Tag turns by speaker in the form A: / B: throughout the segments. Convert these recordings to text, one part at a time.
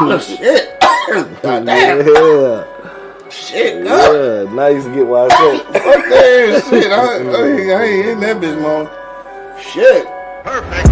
A: Oh, shit. God damn.
B: Yeah.
A: Shit,
B: God. Yeah, now you get why I say.
A: Fuck that shit. I ain't in that bitch, man. Shit. Perfect.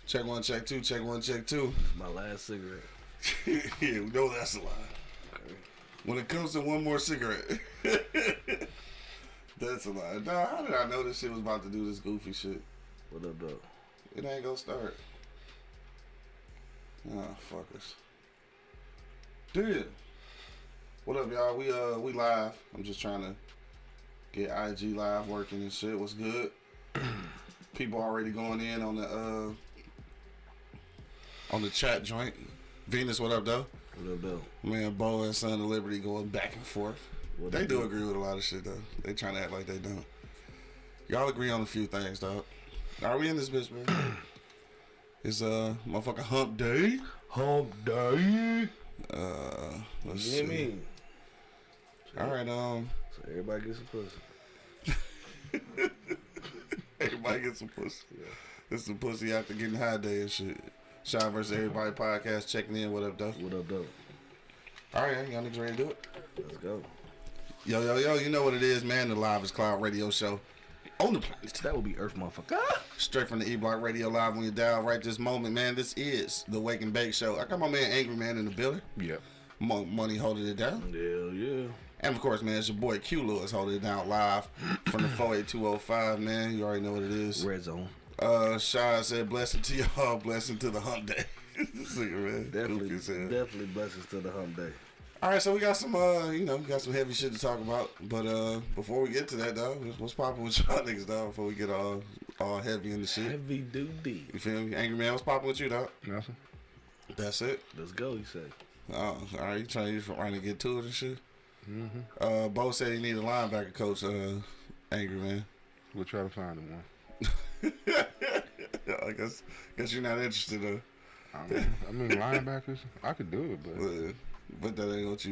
C: Check one, check two, check one, check two.
B: My last cigarette.
C: Yeah, we know that's a lie. Okay. When it comes to one more cigarette, that's a lie. Nah, how did I know this shit was about to do this goofy shit?
B: What up, though?
C: It ain't gonna start. Ah, fuckers. Dude. What up, y'all? We live. I'm just trying to get IG live working and shit. What's good? People already going in on the chat joint. Venus, what up, though?
B: What up, though?
C: Man, Bo and Son of Liberty going back and forth.
B: What
C: they do agree with a lot of shit, though. They trying to act like they don't. Y'all agree on a few things, dog. Are we in this bitch, man? It's motherfucking hump day.
B: Hump day.
C: Let's see.
B: Me.
C: All right,
B: So everybody gets some pussy.
C: Everybody gets some pussy. Yeah. This is some pussy after getting high day and shit. Chime vs. Everybody podcast checking in. What up, though?
B: What up, though?
C: All right, y'all niggas ready to do it?
B: Let's go.
C: Yo, you know what it is, man. The Live is Cloud radio show on the planet.
B: That would be Earth, motherfucker.
C: Straight from the E-Block Radio Live on your dial right this moment, man. This is the Wake and Bake Show. I got my man Angry Man in the building.
B: Yep.
C: Money holding it down.
B: Hell yeah.
C: And of course, man, it's your boy Q Lewis holding it down live from the 48205, man. You already know what it is.
B: Red Zone.
C: Shy said, blessing to y'all, blessing to the hump day. Man.
B: Definitely blessings to the hump day.
C: All right, so we got some, got some heavy shit to talk about. But before we get to that, dog, what's popping with y'all niggas, dog? Before we get all heavy in the shit.
B: Heavy duty.
C: You feel me? Angry Man, what's popping with you, dog?
D: Nothing.
C: That's it?
B: Let's go, you say.
C: Oh, all right, you trying to get to it and shit?
D: Mm-hmm.
C: Bo said he need a linebacker coach, Angry Man.
D: We'll try to find him one.
C: I guess you're not interested, though.
D: I mean, linebackers, I could do it,
C: but that ain't what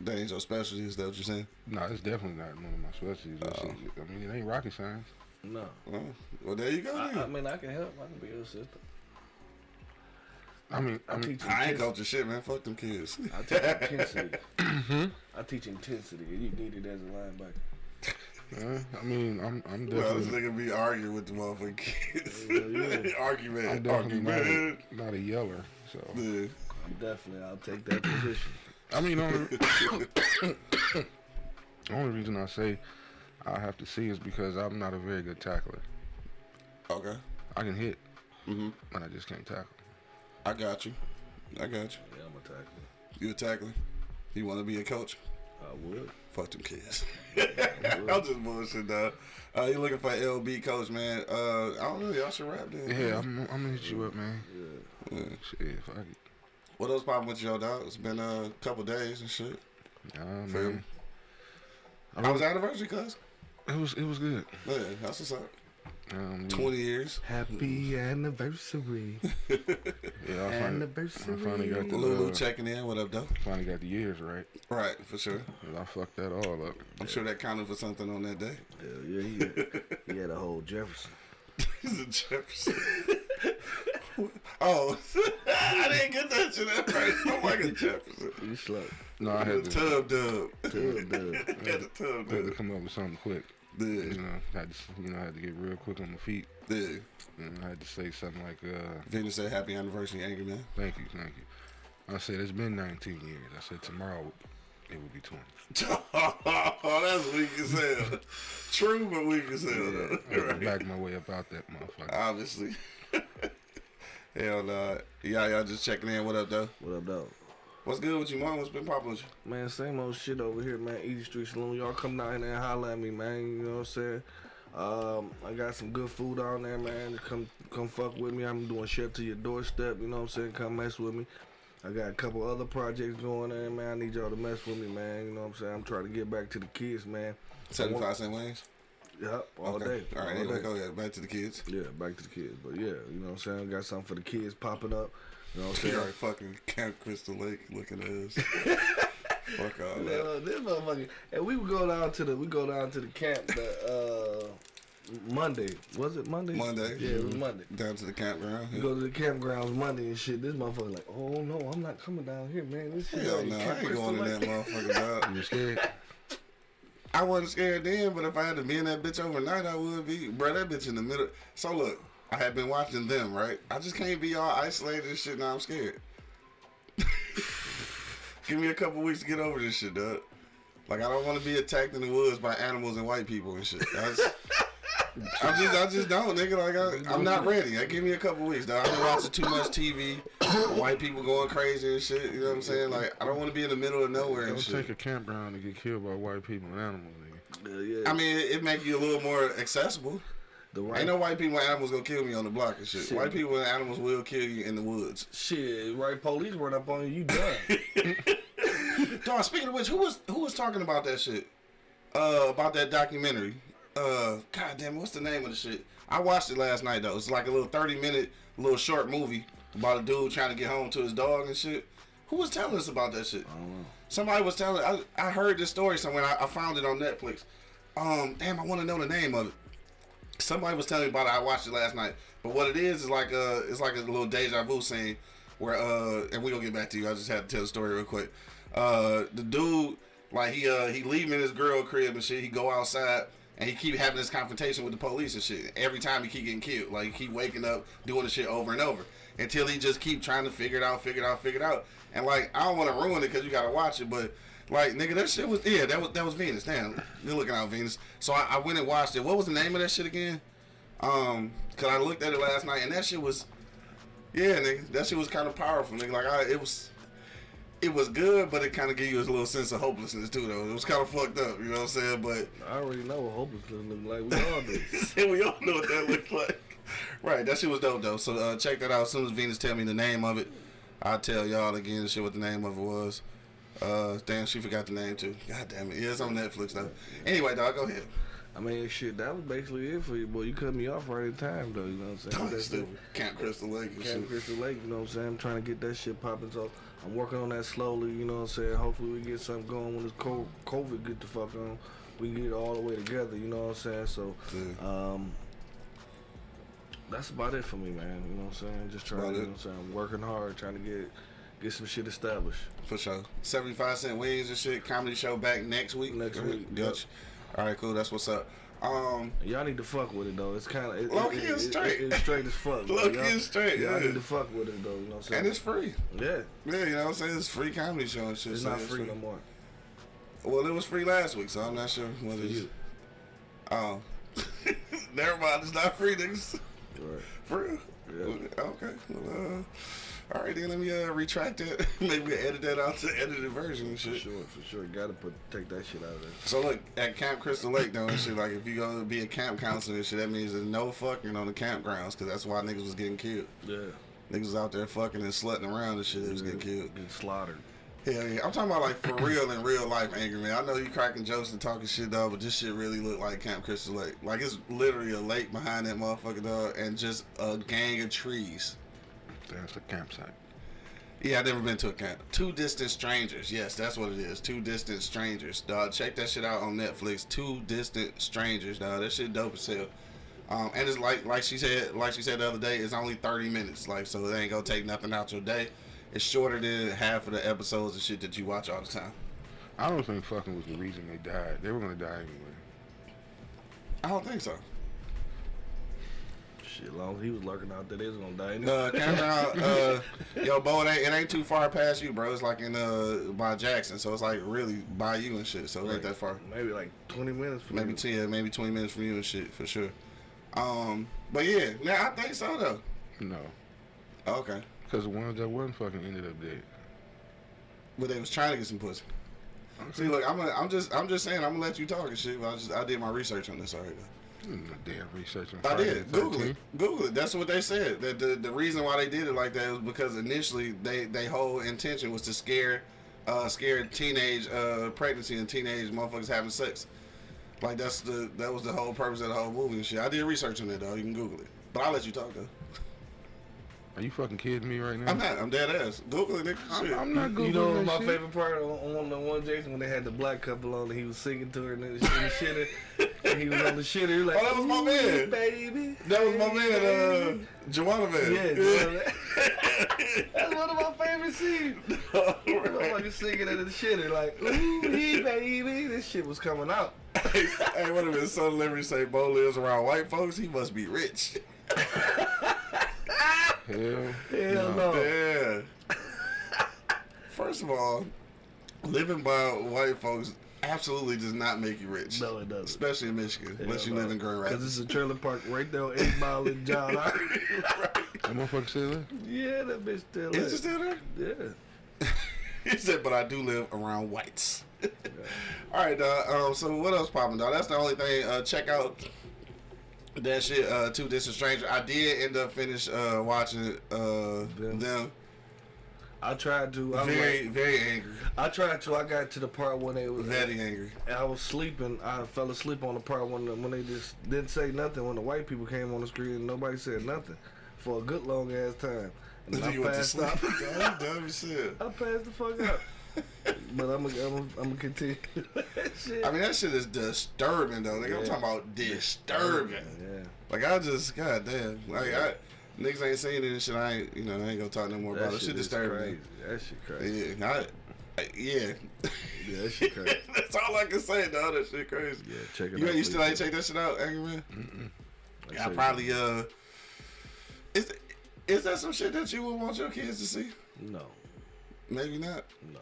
C: that ain't your specialty. Is that what you're saying?
D: No, it's definitely not one of my specialties. I mean, it ain't rocket science.
B: No.
C: Oh, well, there you go.
B: I mean, I can help. I can be your assistant.
C: I ain't coaching shit, man. Fuck them kids.
B: I teach intensity. I teach intensity. You need it as a linebacker.
D: I mean, I'm definitely.
C: Well, this nigga be arguing with the motherfucking kids.
B: Yeah.
C: Argument.
D: I'm definitely not a yeller, so.
C: Yeah.
B: I'll take that position.
D: I mean, the only reason I say I have to see is because I'm not a very good tackler.
C: Okay.
D: I can hit,
C: but
D: I just can't tackle.
C: I got you.
B: Yeah, I'm a tackler.
C: You a tackler? You want to be a coach?
B: I would.
C: Fuck them kids. I'm just bullshit, dog. You looking for an LB coach, man? I don't know. Y'all should rap then.
D: Yeah, I'm gonna hit you up, man.
C: Yeah.
D: Shit, fuck it.
C: What else poppin' with y'all, dog? It's been a couple days and shit.
D: Man.
C: How was the anniversary, cuz?
D: It was good.
C: Yeah, that's what's up. 20 years.
B: Happy anniversary.
D: Yeah,
B: anniversary.
D: I finally got the
C: Lulu checking in. What up, though?
D: Finally got the years right.
C: Right, for sure.
D: I fucked that all up.
C: I'm sure that counted for something on that day.
B: Hell yeah, he had a whole Jefferson.
C: He's a Jefferson. Oh, I didn't get that shit at first. I'm like a Jefferson.
B: You slow.
D: No, I had
C: the tub dub.
B: Tub dub.
C: I had the tub
D: I had to
C: dub.
D: come up with something quick.
C: Yeah.
D: I had to get real quick on my feet.
C: Yeah.
D: And I had to say something like,
C: Venus said, happy anniversary, Angry Man.
D: Thank you. I said, it's been 19 years. I said, tomorrow it will be 20.
C: Oh, that's weak as hell. True, but weak as hell.
D: Yeah,
C: Though.
D: I had to back my way up out that motherfucker.
C: Obviously. Hell no. Y'all just checking in. What up, though?
B: What up, though?
C: What's good with you, man? What's been popping with you?
B: Man, same old shit over here, man. Easy Street Saloon. Y'all come down here and holler at me, man. You know what I'm saying? I got some good food on there, man. Come fuck with me. I'm doing shit to your doorstep. You know what I'm saying? Come mess with me. I got a couple other projects going on, man. I need y'all to mess with me, man. You know what I'm saying? I'm trying to get back to the kids, man.
C: 75-cent wings?
B: Yep, all day.
C: All right, anyway, go ahead. Back to the kids.
B: Yeah, back to the kids. But yeah, you know what I'm saying? Got something for the kids popping up. You know what I'm saying?
C: All right, fucking Camp Crystal Lake looking at us. Fuck all that.
B: No, this motherfucker. And we go down to the camp Monday. Was it Monday?
C: Monday.
B: Yeah, it was Monday.
C: Down to the campground.
B: We go to the campgrounds Monday and shit. This motherfucker like, oh no, I'm not coming down here, man. This shit.
C: Hell no, I ain't going in that motherfucker, dog.
D: You scared?
C: I wasn't scared then, but if I had to be in that bitch overnight, I would be. Bro, that bitch in the middle. So look, I had been watching them, right? I just can't be all isolated and shit. Now I'm scared. Give me a couple weeks to get over this shit, dog. Like, I don't want to be attacked in the woods by animals and white people and shit. I just don't, nigga. Like, I'm not ready. Give me a couple weeks, dog. I've been watching too much TV. White people going crazy and shit. You know what I'm saying? Like, I don't want to be in the middle of nowhere and shit.
D: Don't take a campground to get killed by white people and animals, nigga.
B: Yeah.
C: I mean, it make you a little more accessible. Ain't no white people and animals gonna kill me on the block and shit. White people and animals will kill you in the woods.
B: Shit, right? Police run up on you, done.
C: Dog, speaking of which, who was talking about that shit? About that documentary. God damn it, what's the name of the shit? I watched it last night though. It's like a little 30-minute, little short movie about a dude trying to get home to his dog and shit. Who was telling us about that shit?
B: I don't know.
C: Somebody was telling. I heard this story somewhere. I found it on Netflix. Damn, I want to know the name of it. Somebody was telling me about it. I watched it last night. But what it is like it's like a little deja vu scene where and we gonna get back to you. I just had to tell the story real quick. The dude, like he leaving his girl crib and shit. He go outside and he keep having this confrontation with the police and shit. Every time he keep getting killed. Like he keep waking up doing the shit over and over until he just keep trying to figure it out. And like I don't want to ruin it because you gotta watch it, but. Like, nigga, that shit was, yeah, that was Venus. Damn, you're looking out, Venus. So I went and watched it. What was the name of that shit again? Cause I looked at it last night, and that shit was, yeah, nigga, that shit was kind of powerful, nigga. Like, it was good, but it kind of gave you a little sense of hopelessness, too, though. It was kind of fucked up, you know what I'm saying? But
B: I already know what hopelessness look like. We all do.
C: we all know what that looks like. Right, that shit was dope, though. So check that out. As soon as Venus tell me the name of it, I'll tell y'all again the shit what the name of it was. Damn, she forgot the name too. God damn it. Yeah, it's on Netflix though. Anyway, dog, go ahead.
B: I mean, shit, that was basically it for you, boy. You cut me off right in time, though. You know what I'm saying?
C: That's stupid. Camp Crystal Lake and
B: Camp
C: shit.
B: Crystal Lake, you know what I'm saying? I'm trying to get that shit popping, so I'm working on that slowly, you know what I'm saying? Hopefully we get something going when this COVID get the fuck on. We can get it all the way together, you know what I'm saying? So, that's about it for me, man. You know what I'm saying? Just trying to, you know what I'm saying? I'm working hard, trying to get some shit established.
C: For sure. 75-cent wings and shit. Comedy show back next week.
B: Next week.
C: Gotcha. All right, cool. That's what's up.
B: Y'all need to fuck with it though. It's kind of
C: low-key and straight.
B: It's straight as fuck.
C: Low-key and straight.
B: Y'all need to fuck with it though. You know what I'm saying?
C: And it's free.
B: Yeah.
C: Yeah, you know what I'm saying? It's free comedy show and shit.
B: It's
C: so
B: not free no more.
C: Well, it was free last week, so I'm not sure what it is. Oh. Never mind. It's not free, niggas.
B: Right.
C: For real?
B: Yeah.
C: Okay. Well, all right, then let me retract that. Maybe we edit that out to the edited version and shit.
B: For sure. Gotta take that shit out of there.
C: So look, at Camp Crystal Lake though and shit, like if you gonna be a camp counselor and shit, that means there's no fucking on the campgrounds, cause that's why niggas was getting killed.
B: Yeah.
C: Niggas was out there fucking and slutting around and shit, they was getting killed.
B: Getting slaughtered.
C: Hell yeah. I'm talking about like for real in real life, Angry Man. I know you cracking jokes and talking shit, dog, but this shit really look like Camp Crystal Lake. Like it's literally a lake behind that motherfucker, dog, and just a gang of trees.
D: That's a campsite.
C: Yeah, I've never been to a camp. Two Distant Strangers. Yes, that's what it is. Two Distant Strangers. Dog, check that shit out on Netflix. Two Distant Strangers, dog. That shit dope as hell. And it's like she said the other day, it's only 30 minutes. Like, so it ain't gonna take nothing out your day. It's shorter than half of the episodes and shit that you watch all the time.
D: I don't think fucking was the reason they died. They were gonna die anyway.
C: I don't think so.
B: Shit, long as he was lurking out there, they was gonna die anyway.
C: Campground, yo, Bo, it ain't too far past you, bro. It's like in by Jackson, so it's like really by you and shit. So it ain't that far.
B: Maybe like 20 minutes. From
C: maybe
B: you.
C: maybe 20 minutes from you and shit for sure. But yeah, I think so though.
D: No.
C: Okay.
D: Because the ones that wasn't fucking ended up dead.
C: but they was trying to get some pussy. See, look, I'm just saying, I'm gonna let you talk and shit. But I did my research on this already.
D: Damn research on
C: I
D: Friday
C: did.
D: the
C: Google it.
D: 13th.
C: Google it. That's what they said. That the reason why they did it like that was because initially they whole intention was to scare teenage pregnancy and teenage motherfuckers having sex. Like that was the whole purpose of the whole movie and shit. I did research on that though. You can Google it. But I'll let you talk though.
D: Are you fucking kidding me right now?
C: I'm not. I'm dead ass. Google it, nigga. Shit.
D: I'm not Googling
B: You know
D: that
B: my
D: shit.
B: favorite part on the one Jason when they had the black couple on and he was singing to her and then she was shitter and he was on the shitter. He was like,
C: Oh, that was my man.
B: baby.
C: That was my man, Joanna man.
B: Yeah, that's one of my favorite scenes. Motherfucker singing at the shitter like, ooh, he baby. This shit was coming out.
C: Hey, what if his son delivery say Bo lives around white folks? He must be rich.
B: Hell no.
C: Yeah. First of all, living by white folks absolutely does not make you rich.
B: No, it doesn't.
C: Especially in Michigan, unless you
B: no.
C: live in Grand
B: Because
C: Rapids.
B: it's a trailer park right there on 8 Mile in John.
C: Right.
D: That motherfucker still there?
B: Yeah, that bitch still
C: Is it still there?
B: Yeah.
C: He said, but I do live around whites. All right, dog. So what else popping, dog? That's the only thing. Check out that shit, Two Distant Stranger. I did end up finish watching them.
B: I tried to. I was
C: Very,
B: like,
C: very angry.
B: I tried to. I got to the part when they was
C: Very angry.
B: and I was sleeping. I fell asleep on the part when they just didn't say nothing when the white people came on the screen and nobody said nothing for a good long ass time. And then
C: You
B: I
C: went to
B: passed
C: sleep.
B: out.
C: Dumb as shit.
B: I passed the fuck out. But I'm gonna continue that shit.
C: I mean, that shit is disturbing, though. Like, I'm
B: Yeah.
C: talking about disturbing.
B: Yeah.
C: Like, goddamn. Like, niggas ain't saying it and shit. I ain't gonna talk no more about it. Shit
B: is
C: disturbing.
B: crazy. That shit crazy.
C: Yeah,
B: Yeah, that shit crazy.
C: That's all I can say, dog. That shit crazy.
B: Yeah, check it
C: You
B: out.
C: still
B: please.
C: ain't check that shit out, Angry Man?
B: Mm-mm.
C: Yeah, I probably, is that some shit that you would want your kids to see?
B: No.
C: Maybe not.
B: No.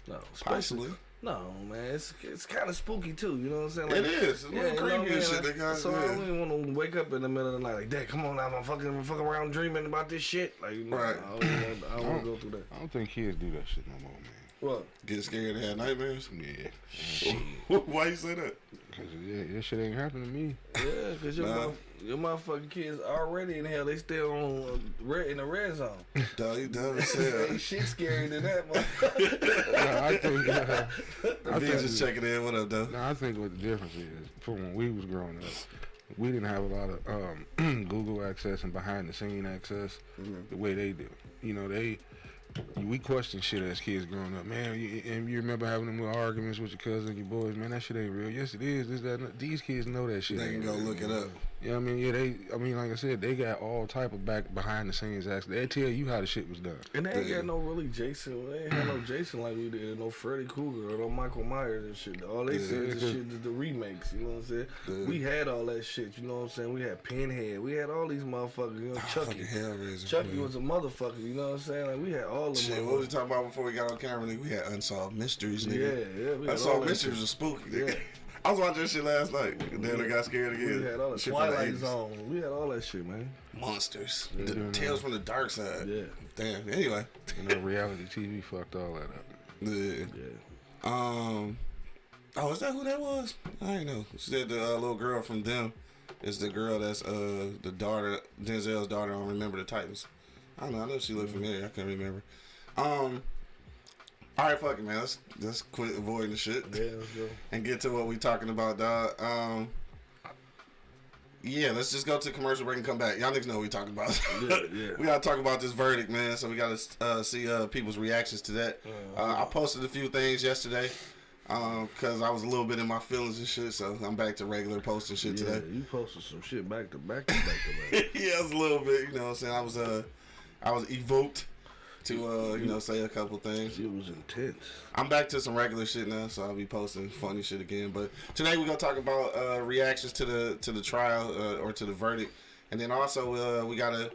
B: No.
C: Possibly.
B: No, man. It's kind of spooky too. You know what I'm saying? Like,
C: It is. It's a little
B: you know
C: creepy
B: what I
C: and
B: mean?
C: shit. They got,
B: So I don't even want to wake up in the middle of the night like, Dad, come on now, I'm fucking around dreaming about this shit. Like, you know,
C: Right.
B: I don't want to go through that.
D: I don't think kids do that shit no more, man.
B: What?
C: Get scared and have nightmares?
D: Yeah.
C: Why you say that?
D: Because that shit ain't happening to me.
B: Yeah, because your motherfucking kids already in hell. They still on in the red zone.
C: Dog, you dumb as hell.
B: Ain't shit scarier than that, motherfucker.
D: No, I think.
C: I think just checking in. What up, though?
D: No, I think what the difference is from when we was growing up, we didn't have a lot of Google access and behind the scene access the way they do. You know, we question shit as kids growing up, man. And you remember having them little arguments with your cousins and your boys, man. That shit ain't real. Yes, it is. This, that, these kids know that shit.
C: They can
D: ain't
C: go
D: real.
C: look it up.
D: Yeah, I mean, yeah, like I said, they got all type of behind the scenes access. They tell you how the shit was done.
B: And they ain't got no really Jason. They ain't had no Jason like we did. No Freddy Krueger or no Michael Myers and shit. All they said is the shit is the remakes. You know what I'm saying?
C: Yeah.
B: We had all that shit. You know what I'm saying? We had Pinhead. We had all these motherfuckers. You know, Chucky.
C: Fucking Hellraiser.
B: Chucky was a motherfucker. You know what I'm saying? Like we had all of
C: Shit,
B: them.
C: what was we talking about before we got on camera? Nigga? We had Unsolved Mysteries, nigga.
B: Yeah. We had all
C: Unsolved
B: that
C: Mysteries
B: shit.
C: was spooky, nigga.
B: Yeah.
C: I was watching that shit last night, and then I got scared again.
B: We had all the
C: Shit from the
B: Twilight
C: 80s.
B: Zone. We had all that shit, man.
C: Monsters.
B: Yeah.
C: The Tales from the Dark Side.
B: Yeah.
C: Damn. Anyway.
D: You know, reality TV fucked all that up.
C: Yeah.
B: Yeah.
C: Oh, is that who that was? I ain't know. She said the little girl from them is the girl that's the daughter, Denzel's daughter on Remember the Titans. I don't know. I know she looked familiar. I can't remember. All right, fuck it, man. Let's quit avoiding the shit
B: Yeah, let's go.
C: and get to what we talking about, dog. Yeah, let's just go to commercial break and come back. Y'all niggas know what we talking about.
B: Yeah.
C: We gotta talk about this verdict, man. So we gotta see people's reactions to that. I posted a few things yesterday because I was a little bit in my feelings and shit. So I'm back to regular posting shit
B: Yeah,
C: today.
B: you posted some shit back to back to back to back.
C: Yeah, it was a little bit. You know what I'm saying? I was evoked to say a couple things.
B: It was intense.
C: I'm back to some regular shit now, so I'll be posting funny shit again. But today we're gonna talk about reactions to the trial or to the verdict, and then also we gotta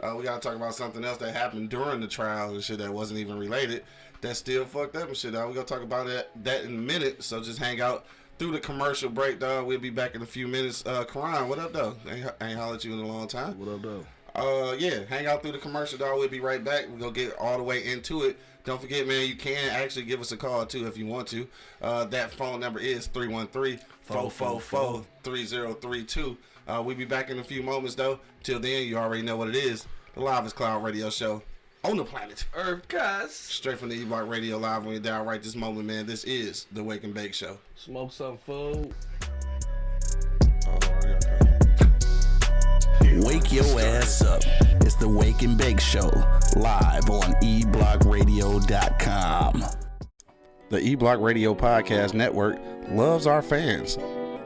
C: talk about something else that happened during the trial and shit that wasn't even related. That still fucked up and shit. We're gonna talk about that in a minute. So just hang out through the commercial break, dog. We'll be back in a few minutes. Karan, what up, though? Ain't hollered at you in a long time.
B: What up, though?
C: Yeah, hang out through the commercial, dog. We'll be right back. We're going to get all the way into it. Don't forget, man, you can actually give us a call, too, if you want to. That phone number is 313-444-3032. We'll be back in a few moments, though. Till then, you already know what it is. The Live is Cloud radio show on the planet
B: Earth, guys.
C: Straight from the E-Block Radio Live when you're down right this moment, man. This is the Wake and Bake Show.
B: Smoke some food.
E: Wake your ass up. It's the Wake and Bake Show, live on eblockradio.com.
C: The E-Block Radio Podcast Network loves our fans,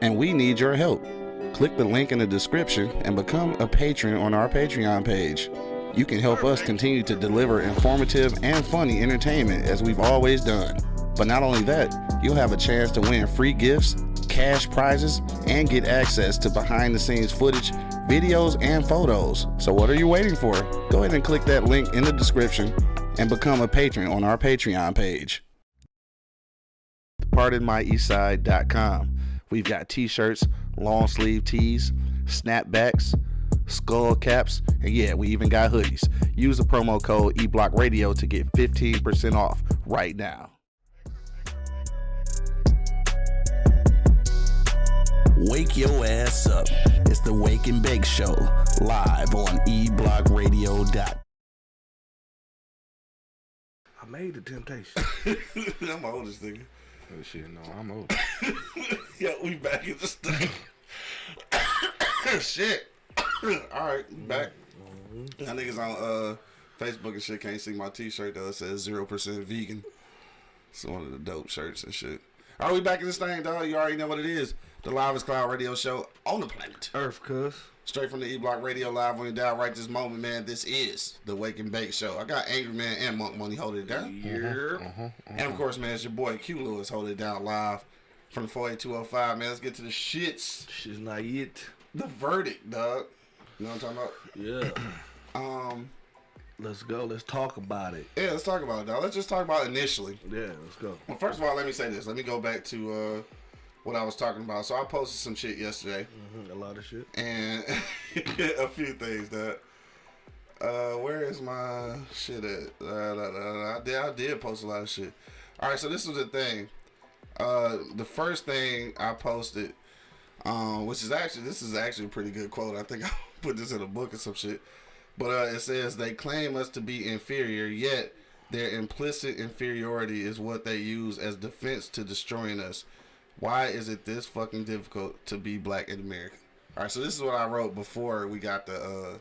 C: and we need your help. Click the link in the description and become a patron on our Patreon page. You can help us continue to deliver informative and funny entertainment as we've always done. But not only that, you'll have a chance to win free gifts, cash prizes, and get access to behind-the-scenes footage, videos, and photos. So what are you waiting for? Go ahead and click that link in the description and become a patron on our Patreon page. PardonMyEastside.com. We've got t-shirts, long sleeve tees, snapbacks, skull caps, and yeah, we even got hoodies. Use the promo code eBlockRadio to get 15% off right now.
E: Wake your ass up. It's the Wake and Bake Show, live on eblockradio.com.
B: I made the temptation.
C: I'm the oldest nigga.
D: Oh shit, no, I'm old.
C: Yeah, we back in the stuff. Shit. Alright, back. Y'all niggas on Facebook and shit can't see my t-shirt though. It says 0% vegan. It's one of the dope shirts and shit. Alright, we back in this thing, dog. You already know what it is. The Live is Cloud radio show on the planet
B: Earth, cuz.
C: Straight from the E-Block Radio Live when you're down right this moment, man. This is the Wake and Bake Show. I got Angry Man and Monk Money holding it down.
B: Yeah.
C: And of course, man, it's your boy Q Lewis holding it down live from the 48205, man. Let's get to the shits.
B: Shit's not yet.
C: The verdict, dog. You know what I'm talking
B: Yeah.
C: about?
B: Let's go. Let's talk about it.
C: Yeah, let's talk about it, dog. Let's just talk about it initially.
B: Yeah, let's go.
C: Well, first of all, let me say this. Let me go back to what I was talking about. So I posted some shit yesterday.
B: A lot of shit.
C: And a few things that where is my shit at? I did post a lot of shit. Alright, so this was the thing. The first thing I posted, which is actually, this is actually a pretty good quote. I think I put this in a book or some shit. But it says, they claim us to be inferior, yet their implicit inferiority is what they use as defense to destroying us. Why is it this fucking difficult to be black in America? All right, so this is what I wrote before we got the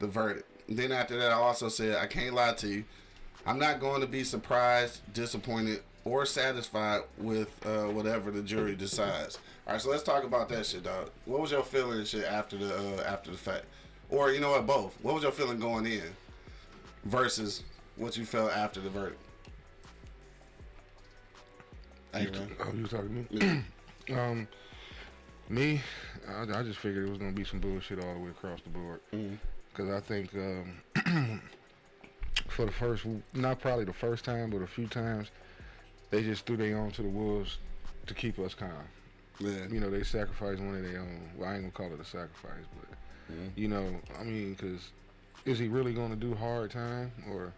C: verdict. And then after that, I also said, I can't lie to you. I'm not going to be surprised, disappointed, or satisfied with whatever the jury decides. All right, so let's talk about that shit, dog. What was your feeling and shit after the fact? Or, you know what, both. What was your feeling going in versus what you felt after the verdict? Hey, man.
D: Oh, you was talking to me?
C: Yeah.
D: Me, I just figured it was gonna be some bullshit all the way across the board. Because I think for the first, not probably the first time, but a few times, they just threw their own to the wolves to keep us calm.
C: Yeah.
D: You know, they sacrificed one of their own. Well, I ain't gonna call it a sacrifice, but you know, I mean, because is he really gonna do hard time, or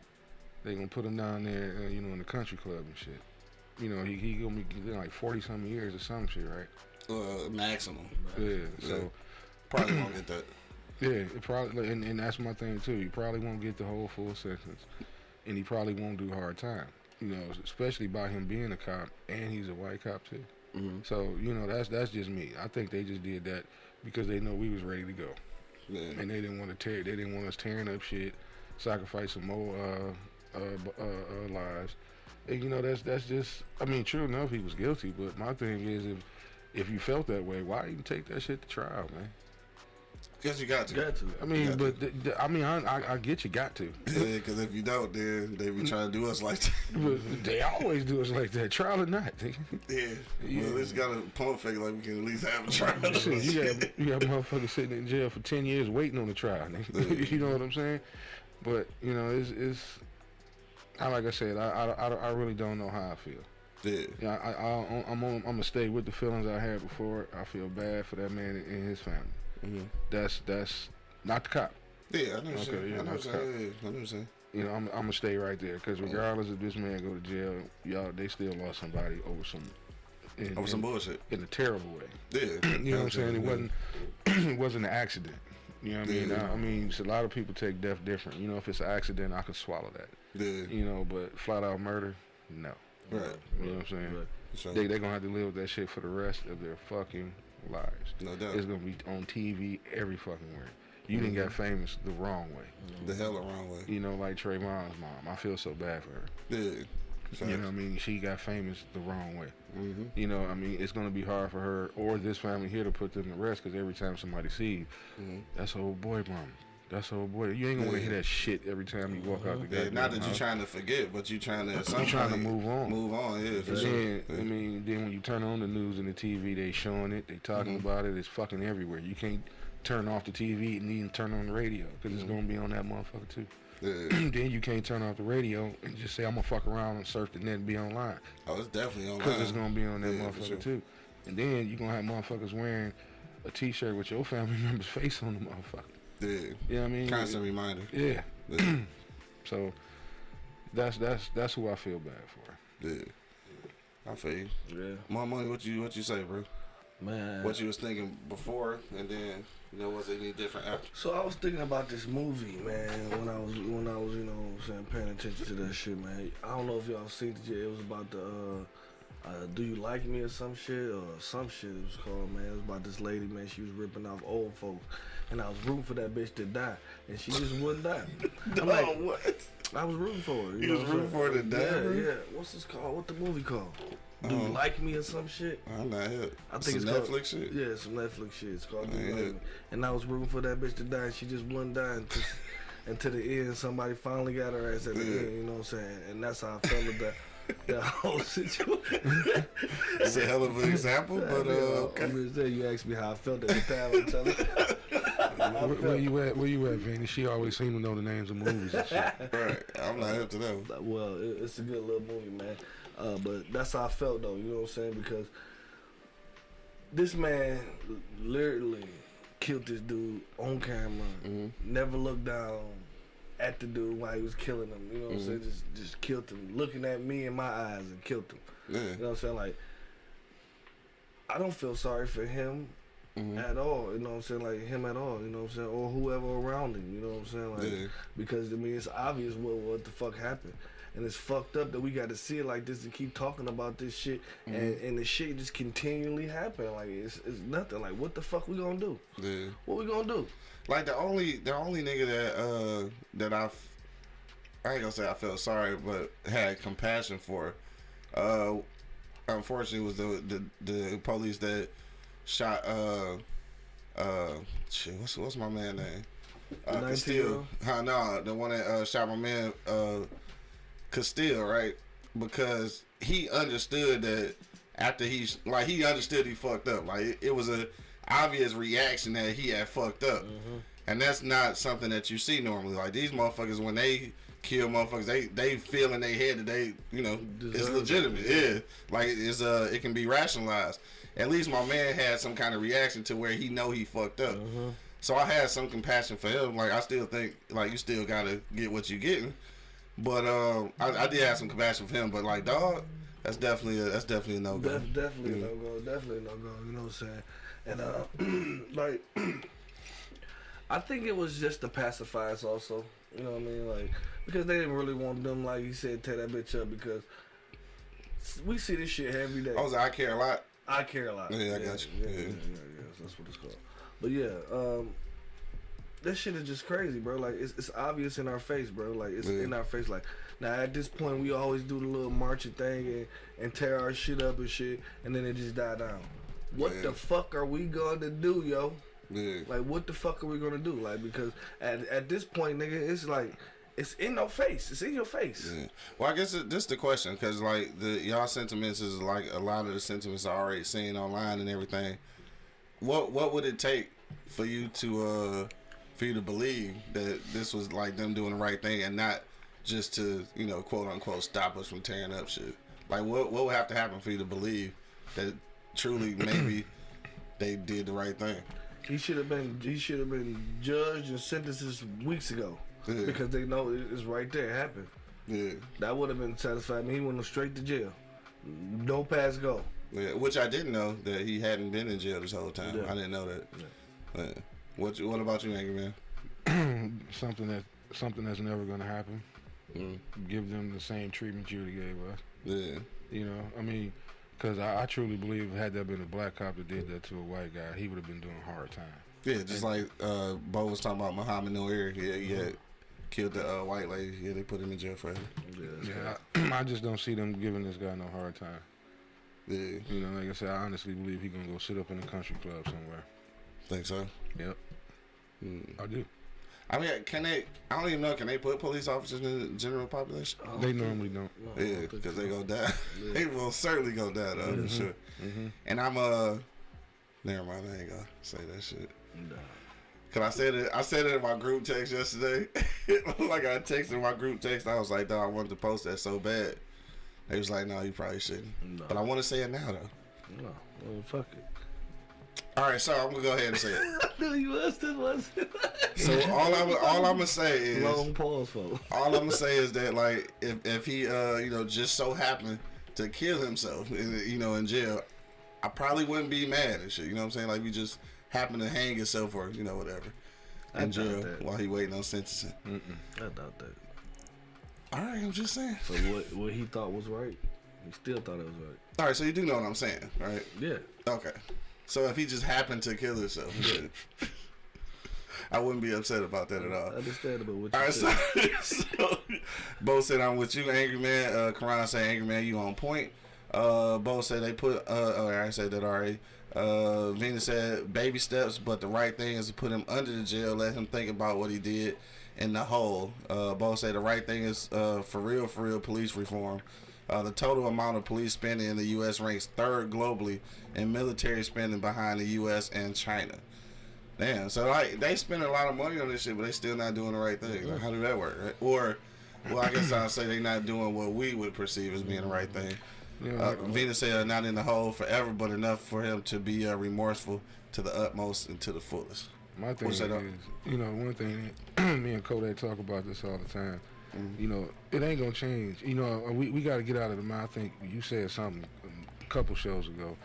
D: they gonna put him down there, you know, in the country club and shit? You know, he gonna be getting like 40-something years or some shit, right?
C: Maximum.
D: Yeah. So
C: probably won't get that.
D: yeah, it probably, and that's my thing too. He probably won't get the whole full sentence, and he probably won't do hard time. You know, especially by him being a cop and he's a white cop too. So you know, that's just me. I think they just did that because they know we was ready to go, and they didn't want to tear. They didn't want us tearing up shit, sacrificing more lives. And, you know, that's just. I mean, true enough, he was guilty. But my thing is, if you felt that way, why even take that shit to trial, man?
C: Guess you got to.
D: I mean, but I get you got to.
C: Yeah, because if you don't, then they be trying to do us like that.
D: But they always do us like that, trial or not.
C: Yeah. Well, at least got a pump fake like we can at least have a trial.
D: Shit, you got motherfuckers sitting in jail for 10 years waiting on the trial. You know what I'm saying? But you know, it's like I said, I really don't know how I feel. Yeah, I'm gonna stay with the feelings I had before. I feel bad for that man and his family. That's not the cop.
C: Yeah, I know what
D: Okay,
C: you're
D: yeah,
C: saying. I know what
D: that's
C: you're saying. Yeah, I know what you're saying.
D: You know, I'm gonna stay right there because regardless if this man go to jail, y'all, they still lost somebody over some
C: bullshit
D: in a terrible way.
C: Yeah,
D: You know what I'm saying? It wasn't it wasn't an accident. You know what I mean?
C: Yeah.
D: I mean, a lot of people take death different. You know, if it's an accident, I could swallow that.
C: Yeah,
D: You know, but flat out murder, no.
C: right.
D: You know what I'm saying?
B: Right.
C: So,
D: They're gonna have to live with that shit for the rest of their fucking lives.
C: no doubt.
D: It's gonna be on TV every fucking where. You didn't get famous the wrong way.
C: The hell the wrong way.
D: You know, like Trayvon's mom. I feel so bad for her.
C: Yeah.
D: You know what I mean? She got famous the wrong way.
C: Mm-hmm.
D: You know, I mean, it's going to be hard for her or this family here to put them to rest because every time somebody sees, that's old boy mom. That's old boy. You ain't going to want to hear that shit every time you walk out the
C: Yeah,
D: goddamn
C: not that
D: house.
C: you're trying to forget, but you're trying to.
D: You're trying to move on.
C: Move on, yeah, for
D: And
C: sure.
D: then,
C: Yeah.
D: I mean, then when you turn on the news and the TV, they showing it, they talking about it, it's fucking everywhere. You can't turn off the TV and even turn on the radio because it's going to be on that motherfucker too.
C: Yeah.
D: Then you can't turn off the radio and just say, I'm going to fuck around and surf the net and be online.
C: Oh, it's definitely on.
D: Because it's going to be on that
C: Yeah, for
D: motherfucker
C: sure.
D: too. And then you're going to have motherfuckers wearing a t-shirt with your family member's face on the motherfucker.
C: Yeah.
D: You know what I mean?
C: Constant reminder.
D: Yeah.
C: Yeah.
D: So that's who I feel bad for.
C: Yeah. I feel you.
B: Yeah,
C: My money, what you say, bro?
B: man.
C: What you was thinking before, and then was it any different after?
B: So I was thinking about this movie, man, when I was, you know what I'm saying, paying attention to that shit, man. I don't know if y'all seen it yet. It was about the Do You Like Me or some shit it was called, man. It was about this lady, man. She was ripping off old folks, and I was rooting for that bitch to die, and she just wouldn't die. I'm like,
C: what?
B: I was rooting for her.
C: You
B: know
C: was
B: what I'm
C: rooting for her to die,
B: Yeah,
C: bro?
B: yeah. What's this called? What the movie called? Do You Like Me or some shit?
C: I'm not hip.
B: I think
C: Some
B: it's called,
C: Netflix shit.
B: Yeah, some Netflix shit. It's called Do You
C: Yeah.
B: Like Me. And I was rooting for that bitch to die, and she just wouldn't die until the end. Somebody finally got her ass at the end, you know what I'm saying? And that's how I felt about that whole situation.
C: It's a hell of an example, but okay.
B: I'm just saying, you asked me how I felt at the time. I'm telling you.
D: Where you at, Vinny? She always seem to know the names of movies and shit.
C: Right. I'm not hip to them.
B: Well, it's a good little movie, man. But that's how I felt, though. You know what I'm saying? Because this man literally killed this dude on camera. Never looked down at the dude while he was killing him. You know what I'm saying? Just killed him, looking at me in my eyes and killed him.
C: Yeah.
B: You know what I'm saying? Like, I don't feel sorry for him at all. You know what I'm saying? Like, him at all. You know what I'm saying? Or whoever around him. You know what I'm saying? Like,
C: Yeah.
B: because I mean, it's obvious what the fuck happened. And it's fucked up that we got to see it like this and keep talking about this shit, and the shit just continually happen. Like it's nothing. Like what the fuck we gonna do?
C: Yeah.
B: What we gonna do?
C: Like the only nigga that I ain't gonna say I felt sorry, but had compassion for, unfortunately, was the police that shot shit. What's my man name? Castile. No, the one that shot my man Castile, right? Because he understood that after he understood he fucked up. Like it was a obvious reaction that he had fucked up. And that's not something that you see normally. Like these motherfuckers, when they kill motherfuckers, they feel in their head that they, it's legitimate. Yeah, like it can be rationalized. At least my man had some kind of reaction to where he know he fucked up. So I had some compassion for him. Like I still think like you still gotta get what you getting. But I did have some compassion for him. But like dog, that's definitely a no go.
B: Definitely no go. Definitely no go. You know what I'm saying? And like. I think it was just to pacify us also. You know what I mean? Like, because they didn't really want them, like he said, tear that bitch up because we see this shit every day.
C: I care a lot.
B: I care a lot.
C: Yeah, I got you.
B: Yeah, that's what it's called. But yeah, that shit is just crazy, bro. Like, it's obvious in our face, bro. Like, it's in our face. Like, now at this point, we always do the little marching thing and tear our shit up and shit, and then it just die down. What the fuck are we going to do, yo?
C: Yeah.
B: Like, what the fuck are we gonna do? Like, because at this point, nigga, it's like it's in your face. It's in your face.
C: Yeah. Well, I guess this is the question, because like y'all sentiments is like a lot of the sentiments are already seen online and everything. What would it take for you to believe that this was like them doing the right thing and not just to quote unquote stop us from tearing up shit? Like, what would have to happen for you to believe that truly maybe they did the right thing?
B: He should have been judged and sentenced weeks ago because they know it's right there. It happened.
C: Yeah.
B: That would have been satisfying. He went straight to jail. No pass go.
C: Yeah, which I didn't know that he hadn't been in jail this whole time. I didn't know that. Yeah. What about you, Angry Man?
D: Something that's never gonna happen. Give them the same treatment you gave us.
C: Yeah.
D: You know, I mean, because I truly believe had there been a black cop that did that to a white guy, he would have been doing hard time.
C: Yeah, just like Bo was talking about Muhammad Noir. Yeah, he had killed the white lady. Yeah, they put him in jail forever.
D: I just don't see them giving this guy no hard time.
C: Yeah.
D: You know, like I said, I honestly believe he's gonna go sit up in a country club somewhere.
C: Think so?
D: Yep. I do.
C: I mean, can they? I don't even know. Can they put police officers in the general population?
D: They normally don't.
C: Yeah, because they go down. They will certainly go down, though, for sure. And I'm never mind. I ain't gonna say that shit.
B: Nah.
C: Cause I said it in my group text yesterday. Like I texted my group text. I was like, "Dog, I wanted to post that so bad." They was like, "No, you probably shouldn't." No. But I want to say it now, though.
B: No, well, fuck it.
C: All right, so I'm gonna go ahead and say it.
B: I knew you was.
C: So all I'm gonna say is
B: long pause, folks.
C: All I'm gonna say is that like if he just so happened to kill himself in jail, I probably wouldn't be mad and shit. You know what I'm saying? Like you just happen to hang yourself or whatever in jail while he waiting on sentencing.
B: I doubt that.
C: All right, I'm just saying.
B: So what he thought was right, he still thought it was right.
C: All right, so you do know what I'm saying, right?
B: Yeah.
C: Okay. So if he just happened to kill himself, I wouldn't be upset about that at all.
B: Understandable. What you
C: all right, so Bo said I'm with you, Angry Man. Karan said, Angry Man, you on point. Bo said they put. I said that already. Venus said baby steps, but the right thing is to put him under the jail, let him think about what he did in the hole. Bo said the right thing is for real police reform. The total amount of police spending in the U.S. ranks third globally in military spending behind the U.S. and China. Damn, so like they spend a lot of money on this shit, but they still not doing the right thing. Like, how do that work? Right? Or, well, I guess I'll say they not doing what we would perceive as being the right thing. Venus said not in the hole forever, but enough for him to be remorseful to the utmost and to the fullest.
D: My thing is, one thing, me and Kodak talk about this all the time. It ain't gonna change. We got to get out of the mind. I think you said something a couple shows ago.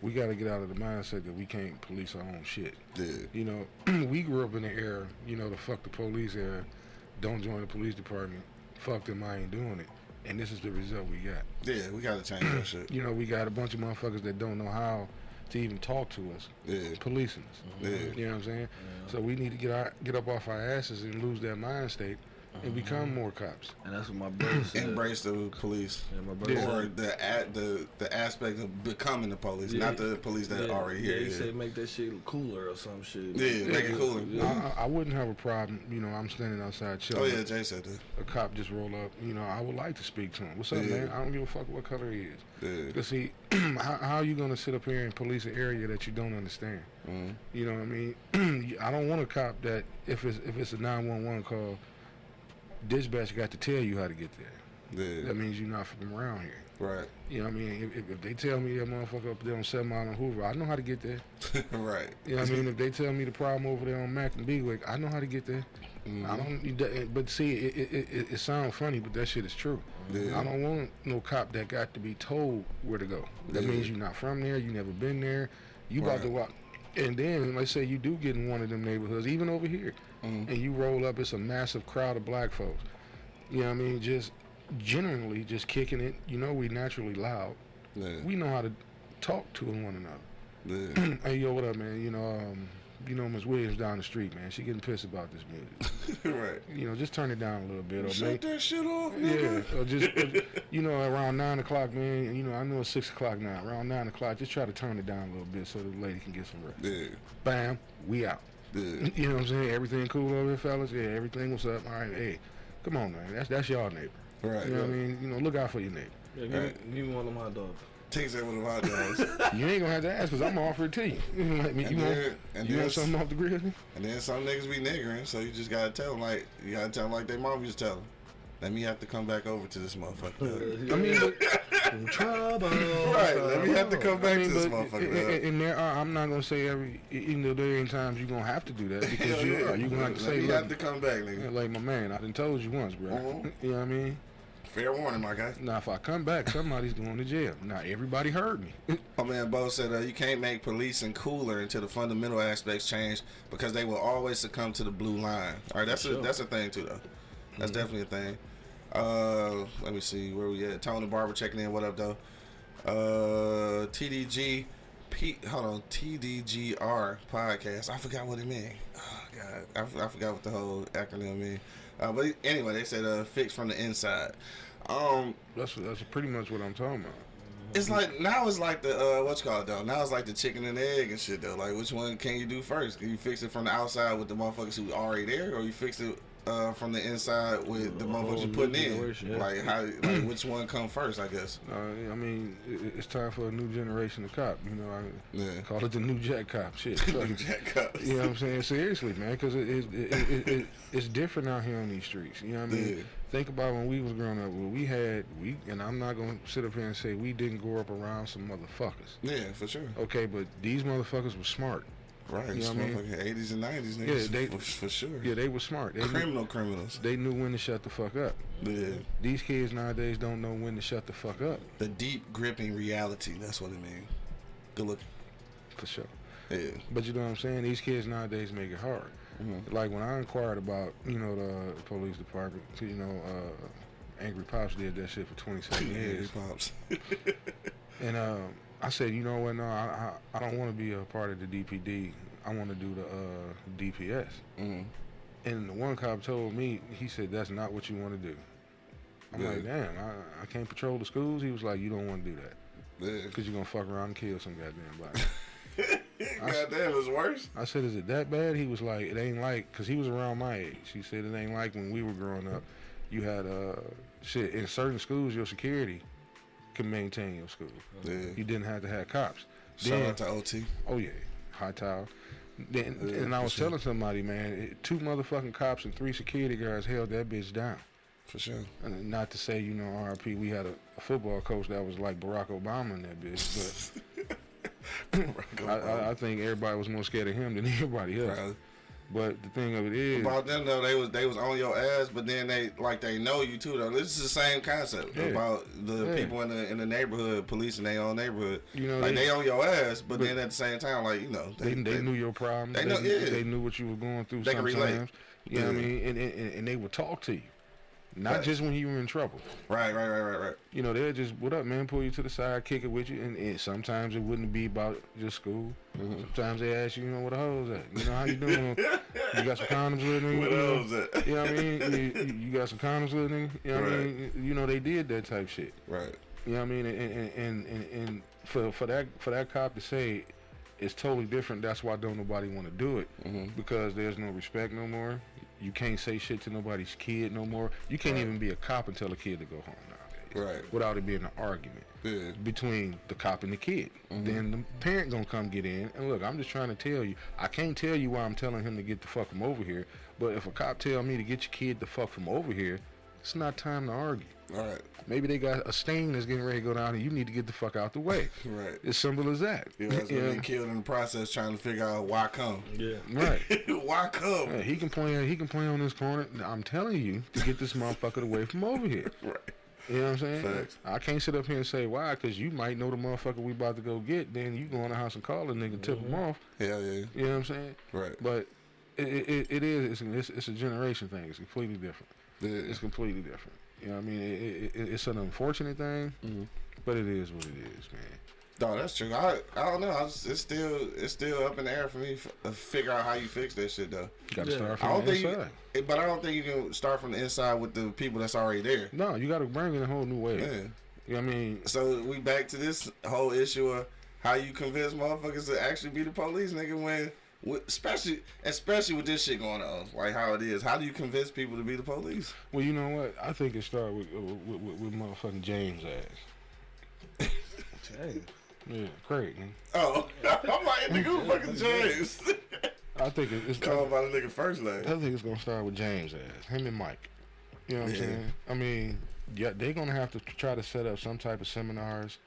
D: We got to get out of the mindset that we can't police our own shit. Yeah. We grew up in the era, the fuck the police era. Don't join the police department. Fuck them, I ain't doing it. And this is the result we got.
C: Yeah, we got to change that shit.
D: We got a bunch of motherfuckers that don't know how to even talk to us. Yeah. Policing us. Yeah. You know what I'm saying? Yeah. So we need to get up off our asses and lose that mind state. And become more cops.
B: And that's what my brother said.
C: Embrace the police.
B: Yeah, my brother said.
C: Or the aspect of becoming the police, not the police that are already here.
B: Yeah, he said make that shit cooler or some shit.
C: Yeah, make it cooler.
D: I wouldn't have a problem, I'm standing outside chilling.
C: Oh yeah, Jay said that.
D: A cop just roll up, I would like to speak to him. What's up, man? I don't give a fuck what color he is. Yeah. Because see, how are you going to sit up here and police an area that you don't understand? Mm-hmm. You know what I mean? I don't want a cop that, if it's a 911 call, dispatch got to tell you how to get there. Yeah. That means you're not from around here.
C: Right.
D: You know what I mean? If they tell me that motherfucker up there on 7 Mile and Hoover, I know how to get there.
C: Right.
D: You know what I mean? If they tell me the problem over there on Mac and Bigwig, I know how to get there. Mm-hmm. I don't. But see, it sounds funny, but that shit is true. Yeah. I don't want no cop that got to be told where to go. That means you're not from there. You never been there. You about to walk. And then, let's say you do get in one of them neighborhoods, even over here, and you roll up, it's a massive crowd of black folks. You know what I mean? Just generally just kicking it. We naturally loud. Yeah. We know how to talk to one another. Yeah. Hey, yo, what up, man? Ms. Williams down the street, man. She getting pissed about this music.
C: Right.
D: Just turn it down a little bit. Or
C: shut that shit off, nigga.
D: Yeah. Or just, around 9 o'clock, man. I know it's 6 o'clock now. Around 9 o'clock, just try to turn it down a little bit so the lady can get some rest. Yeah. Bam, we out. Yeah. You know what I'm saying? Everything cool over here, fellas? Yeah, everything was up. All right, hey, come on, man. That's y'all neighbor.
C: Right.
D: You know what I mean? Look out for your neighbor.
B: Yeah, give me one of my dogs.
C: Takes that one of my dogs.
D: You ain't gonna have to ask because I'm gonna offer it to you. You want something off the grill?
C: And then some niggas be niggering, so you just gotta tell them like their mom used to tell them. Let me have to come back over to this motherfucker.
D: I mean,
B: Trouble.
C: Right, let me have to come back to this motherfucker.
D: And there are, I'm not gonna say there ain't times you're gonna have to do that because you're gonna have to say,
C: you have to come back, nigga.
D: Like my man, I done told you once, bro. You know what I mean?
C: Fair warning, my guy.
D: Now, if I come back, somebody's going to jail. Now, everybody heard me.
C: My man Bo said you can't make policing cooler until the fundamental aspects change because they will always succumb to the blue line. All right, that's a thing too, though. That's definitely a thing. Let me see where we at. Tony Barber checking in. What up, though? TDGR podcast. I forgot what it meant. Oh God, I forgot what the whole acronym mean. But anyway, they said fix from the inside.
D: That's pretty much what I'm talking about.
C: It's like the what's called though. Now it's like the chicken and the egg and shit though. Like which one can you do first? Can you fix it from the outside with the motherfuckers who already there, or you fix it from the inside with the motherfuckers you putting in? Like how? Like which one come first? I guess.
D: I mean, it's time for a new generation of cop. You know, I call it the new Jack cop. Shit,
C: New Jack cops.
D: You know what I'm saying? Seriously, man, because it's different out here on these streets. You know what I mean?
C: Yeah.
D: Think about when we was growing up. And I'm not gonna sit up here and say we didn't grow up around some motherfuckers.
C: Yeah, for sure.
D: Okay, but these motherfuckers were smart.
C: Right,
D: you know what I mean?
C: 80s and 90s niggas,
D: yeah,
C: for sure.
D: Yeah, they were smart. They
C: criminals.
D: They knew when to shut the fuck up.
C: Yeah.
D: These kids nowadays don't know when to shut the fuck up.
C: The deep gripping reality, that's what it means. Good looking.
D: For sure.
C: Yeah.
D: But you know what I'm saying? These kids nowadays make it hard. Mm-hmm. Like when I inquired about, the police department, Angry Pops did that shit for 27 years.
C: Angry Pops.
D: And I said, you know what? No, I don't want to be a part of the DPD. I want to do the DPS. Mm-hmm. And the one cop told me, he said, that's not what you want to do. I'm like, damn, I can't patrol the schools. He was like, you don't want to do that. Because you're going to fuck around and kill some goddamn body.
C: Goddamn, it's worse.
D: I said, is it that bad? He was like, it ain't like, because he was around my age. He said, it ain't like when we were growing up. You had, shit, in certain schools, your security could maintain your school. Yeah. You didn't have to have cops.
C: Shout out to OT.
D: Oh, yeah. High towel. And I was telling somebody, man, 2 motherfucking cops and 3 security guards held that bitch down.
C: For sure.
D: And not to say, RIP, we had a football coach that was like Barack Obama in that bitch, but I think everybody was more scared of him than anybody else. Right. But the thing of it is,
C: about them though, they was on your ass, but then they know you too though. This is the same concept about the people in the neighborhood policing their own neighborhood. They on your ass, but then at the same time, they knew
D: your problems. They knew what you were going through.
C: They
D: sometimes.
C: Can relate.
D: You know what I mean? And they would talk to you. Not just when you were in trouble.
C: Right.
D: They'll just, what up, man, pull you to the side, kick it with you. And sometimes it wouldn't be about just school. Mm-hmm. Sometimes they ask you, where the hoes at? How you doing? You got some condoms with me?
C: Where the hoes at?
D: You know what I mean? You got some condoms with me? You know what I mean? They did that type shit.
C: Right.
D: You know what I mean? And for that cop to say it's totally different, that's why don't nobody want to do it. Because there's no respect no more. You can't say shit to nobody's kid no more. You can't even be a cop and tell a kid to go home nowadays.
C: Right.
D: Without it being an argument between the cop and the kid. Then the parent gonna come get in. And look, I'm just trying to tell you, I can't tell you why I'm telling him to get the fuck from over here. But if a cop tell me to get your kid the fuck from over here, it's not time to argue.
C: All right.
D: Maybe they got a stain that's getting ready to go down and you need to get the fuck out the way.
C: Right.
D: It's simple as that.
C: That's when they killed in the process trying to figure out why come.
B: Yeah.
D: Right.
C: Why come?
D: Yeah, he can play on this corner. I'm telling you to get this motherfucker away from over here.
C: Right.
D: You know what I'm saying?
C: Facts.
D: I can't sit up here and say why, because you might know the motherfucker we about to go get. Then you go in the house and call the nigga, tip him off.
C: Yeah.
D: You know what I'm saying?
C: Right.
D: But it's a generation thing. It's completely different. It's completely different. You know what I mean? It's an unfortunate thing, but it is what it is, man.
C: No, that's true. I don't know. It's still up in the air for me to figure out how you fix that shit though.
D: You got to start from the inside.
C: But I don't think you can start from the inside with the people that's already there.
D: No, you got to bring in a whole new way.
C: Yeah.
D: You know what I mean?
C: So we back to this whole issue of how you convince motherfuckers to actually be the police, nigga. When especially with this shit going on, like how it is. How do you convince people to be the police?
D: Well, you know what? I think it started with motherfucking James' ass.
B: James.
D: Yeah, Craig. Man.
C: Oh, I'm like, nigga, who fucking James?
D: I think it's
C: called by the nigga first name.
D: I think it's gonna start with James' ass. Him and Mike. You know what I'm saying? I mean, Yeah, they're gonna have to try to set up some type of seminars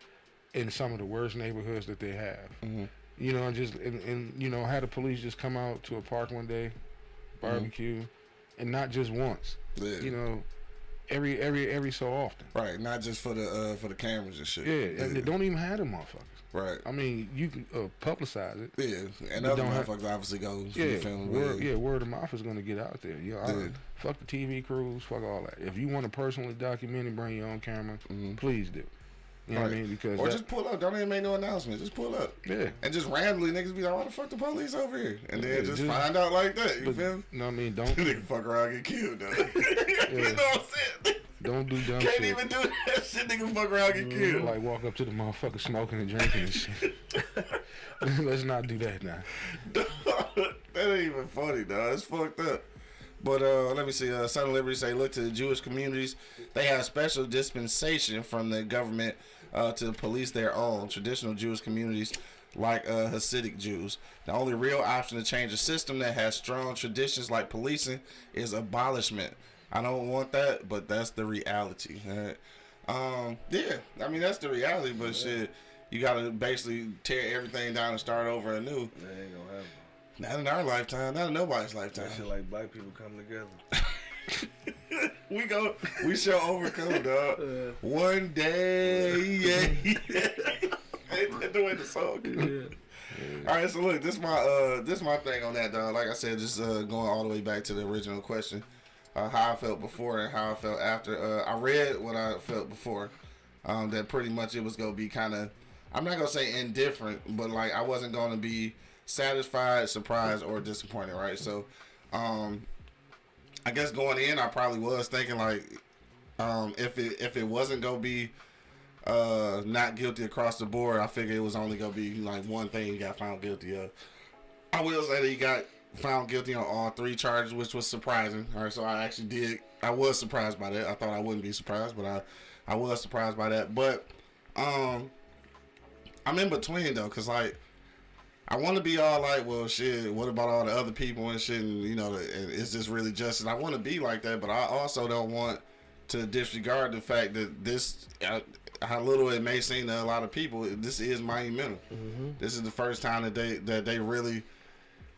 D: in some of the worst neighborhoods that they have.
C: Mm-hmm.
D: You know, and just and you know, have the police just come out to a park one day, barbecue, and not just once.
C: Yeah.
D: You know, every so often.
C: Right, not just for the cameras and shit.
D: Yeah, and they don't even have them motherfuckers.
C: Right.
D: I mean, you can publicize it.
C: Yeah, and
D: But
C: other
D: don't have-
C: motherfuckers obviously go
D: Yeah,
C: film.
D: word of mouth is gonna get out there. You know, fuck the TV crews, fuck all that. If you want to personally document and bring your own camera, please do. You know what I mean? Because
C: or just pull up. Don't even make no announcement. Just pull up.
D: Yeah.
C: And just randomly niggas be like, why the fuck the police over here? And then
D: Yeah,
C: just
D: just-
C: find out like that. You feel me?
D: You know what I mean? Don't
C: Nigga fuck around and get killed though. You know what I'm saying?
D: don't do dumb
C: Can't
D: shit.
C: even do that shit. Nigga fuck around and get killed.
D: Like walk up to the motherfucker smoking and drinking and shit. Let's not do that now.
C: That ain't even funny, dog. It's fucked up. But let me see. Son of Liberty say, look to the Jewish communities. They have special dispensation from the government to police their own traditional Jewish communities, like Hasidic Jews. The only real option to change a system that has strong traditions like policing is abolishment. I don't want that, but that's the reality. Right? Yeah, I mean that's the reality. But shit, you gotta basically tear everything down and start over anew.
B: That ain't gonna happen.
C: Not in our lifetime. Not in nobody's lifetime.
B: That shit like black people come together.
C: We shall overcome, dog. One day, yeah. Ain't that the way the song goes? All right, so look, this my thing on that, dog. Like I said, just going all the way back to the original question, how I felt before and how I felt after. I read what I felt before. That pretty much it was gonna be kind of, I'm not gonna say indifferent, but like I wasn't gonna be satisfied, surprised, or disappointed, right? So, I guess going in, I probably was thinking like, if it wasn't gonna be not guilty across the board, I figured it was only gonna be like one thing he got found guilty of. I will say that he got found guilty on all 3 charges, which was surprising. All right, so I was surprised by that. I thought I wouldn't be surprised, but I was surprised by that. But I'm in between though, cause like, I want to be all like, well, shit, what about all the other people and shit? And, you know, is this really justice? I want to be like that, but I also don't want to disregard the fact that this, how little it may seem to a lot of people, this is monumental. This is the first time that they really,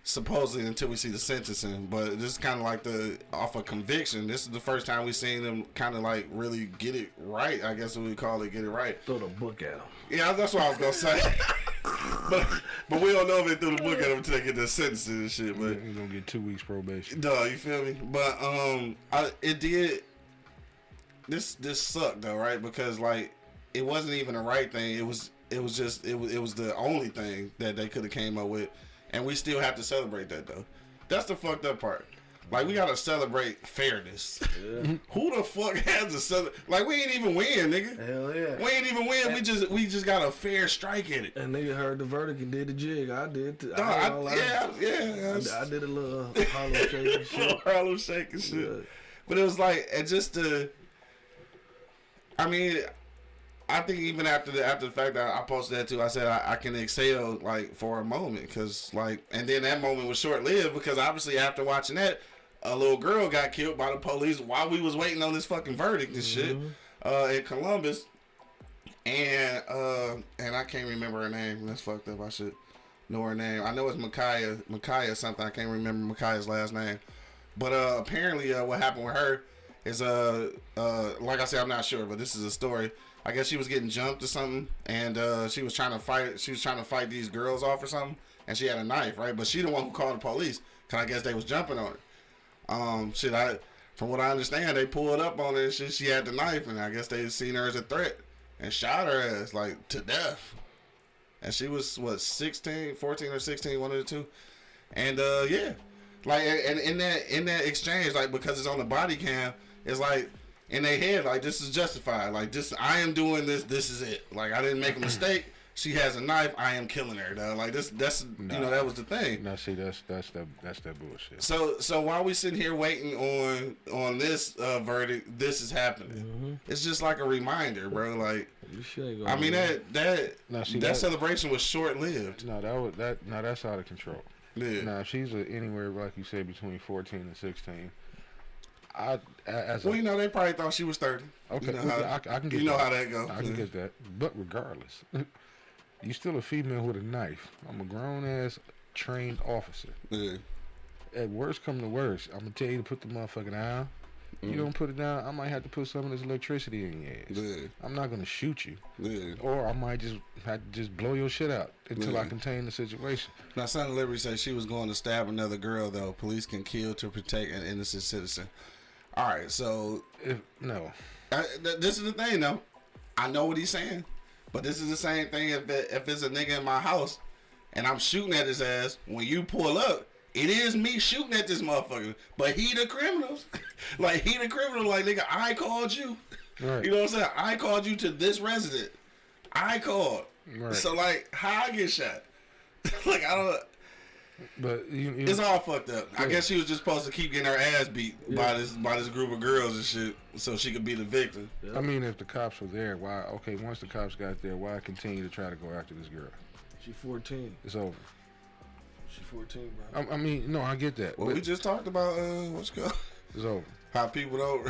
C: supposedly, until we see the sentencing, but this is kind of like off of conviction. This is the first time we've seen them kind of like really get it right. I guess what we call it, get it right.
B: Throw the book at him.
C: Yeah, that's what I was gonna say. but we don't know if they threw the book at him until they get the sentencing and shit. But
D: He's gonna get 2 weeks probation.
C: duh, you feel me? But it did. This sucked though, right? Because like it wasn't even the right thing. It was the only thing that they could have came up with, and we still have to celebrate that though. That's the fucked up part. Like, we gotta celebrate fairness.
B: Yeah.
C: Who the fuck has a celebrate? Like, we ain't even win, nigga.
B: Hell yeah.
C: We ain't even win. We just got a fair strike in it.
B: And nigga heard the verdict and did the jig. I did. Too.
C: I
B: I did a little Harlem Shake and shit.
C: Harlem Shake and shit.
B: Yeah.
C: But it was like, and just to, I mean, I think even after the fact that I posted that too, I said I can exhale like for a moment, cause like, and then that moment was short lived because obviously after watching that, a little girl got killed by the police while we was waiting on this fucking verdict and shit in Columbus, and I can't remember her name. That's fucked up. I should know her name. I know it's Micaiah something. I can't remember Micaiah's last name, but apparently what happened with her is like I said, I'm not sure, but this is a story. I guess she was getting jumped or something, and she was trying to fight these girls off or something, and she had a knife, right? But she the one who called the police, cause I guess they was jumping on her. From what I understand, they pulled up on her and shit. She had the knife, and I guess they seen her as a threat and shot her ass like to death. And she was what, 14 or 16, one of the two. And yeah, like, and in that exchange, like, because it's on the body cam, it's like in their head, like, this is justified. Like, this, I am doing this. This is it. Like, I didn't make a mistake. She has a knife. I am killing her. Dog. Like, that's you know, that was the thing.
D: No, see, that's that bullshit.
C: So while we sitting here waiting on this verdict, this is happening. It's just like a reminder, bro. Like, I mean, that celebration was short lived.
D: No, that's out of control.
C: Yeah.
D: Now, if she's anywhere, like you said, between 14 and 16,
C: Well, you know, they probably thought she was 30.
D: Okay,
C: You know how,
D: I can get
C: you know
D: that.
C: how that goes.
D: I can get that. But regardless, you still a female with a knife. I'm a grown ass trained officer.
C: Yeah.
D: At worst come to worst, I'm gonna tell you to put the motherfucking down. You don't put it down, I might have to put some of this electricity in your ass.
C: Yeah.
D: I'm not gonna shoot you.
C: Yeah.
D: Or I might just have to just blow your shit out until I contain the situation.
C: Now, Son of Liberty said she was going to stab another girl, though. Police can kill to protect an innocent citizen. All right, so...
D: No.
C: This is the thing, though. I know what he's saying. But this is the same thing if it's a nigga in my house and I'm shooting at his ass. When you pull up, it is me shooting at this motherfucker. But he the criminal. Like, he the criminal. Like, nigga, I called you.
D: Right.
C: You know what I'm saying? I called you to this resident. I called.
D: Right.
C: So, like, how I get shot? Like, I don't...
D: But
C: it's all fucked up. I guess she was just supposed to keep getting her ass beat by this group of girls and shit, so she could be the victim.
D: I mean, if the cops were there, why? Okay, once the cops got there, why continue to try to go after this girl?
B: She 14.
D: It's over.
B: She 14, bro.
D: I mean, no, I get that.
C: Well, we just talked about what's called
D: it's over.
C: How people don't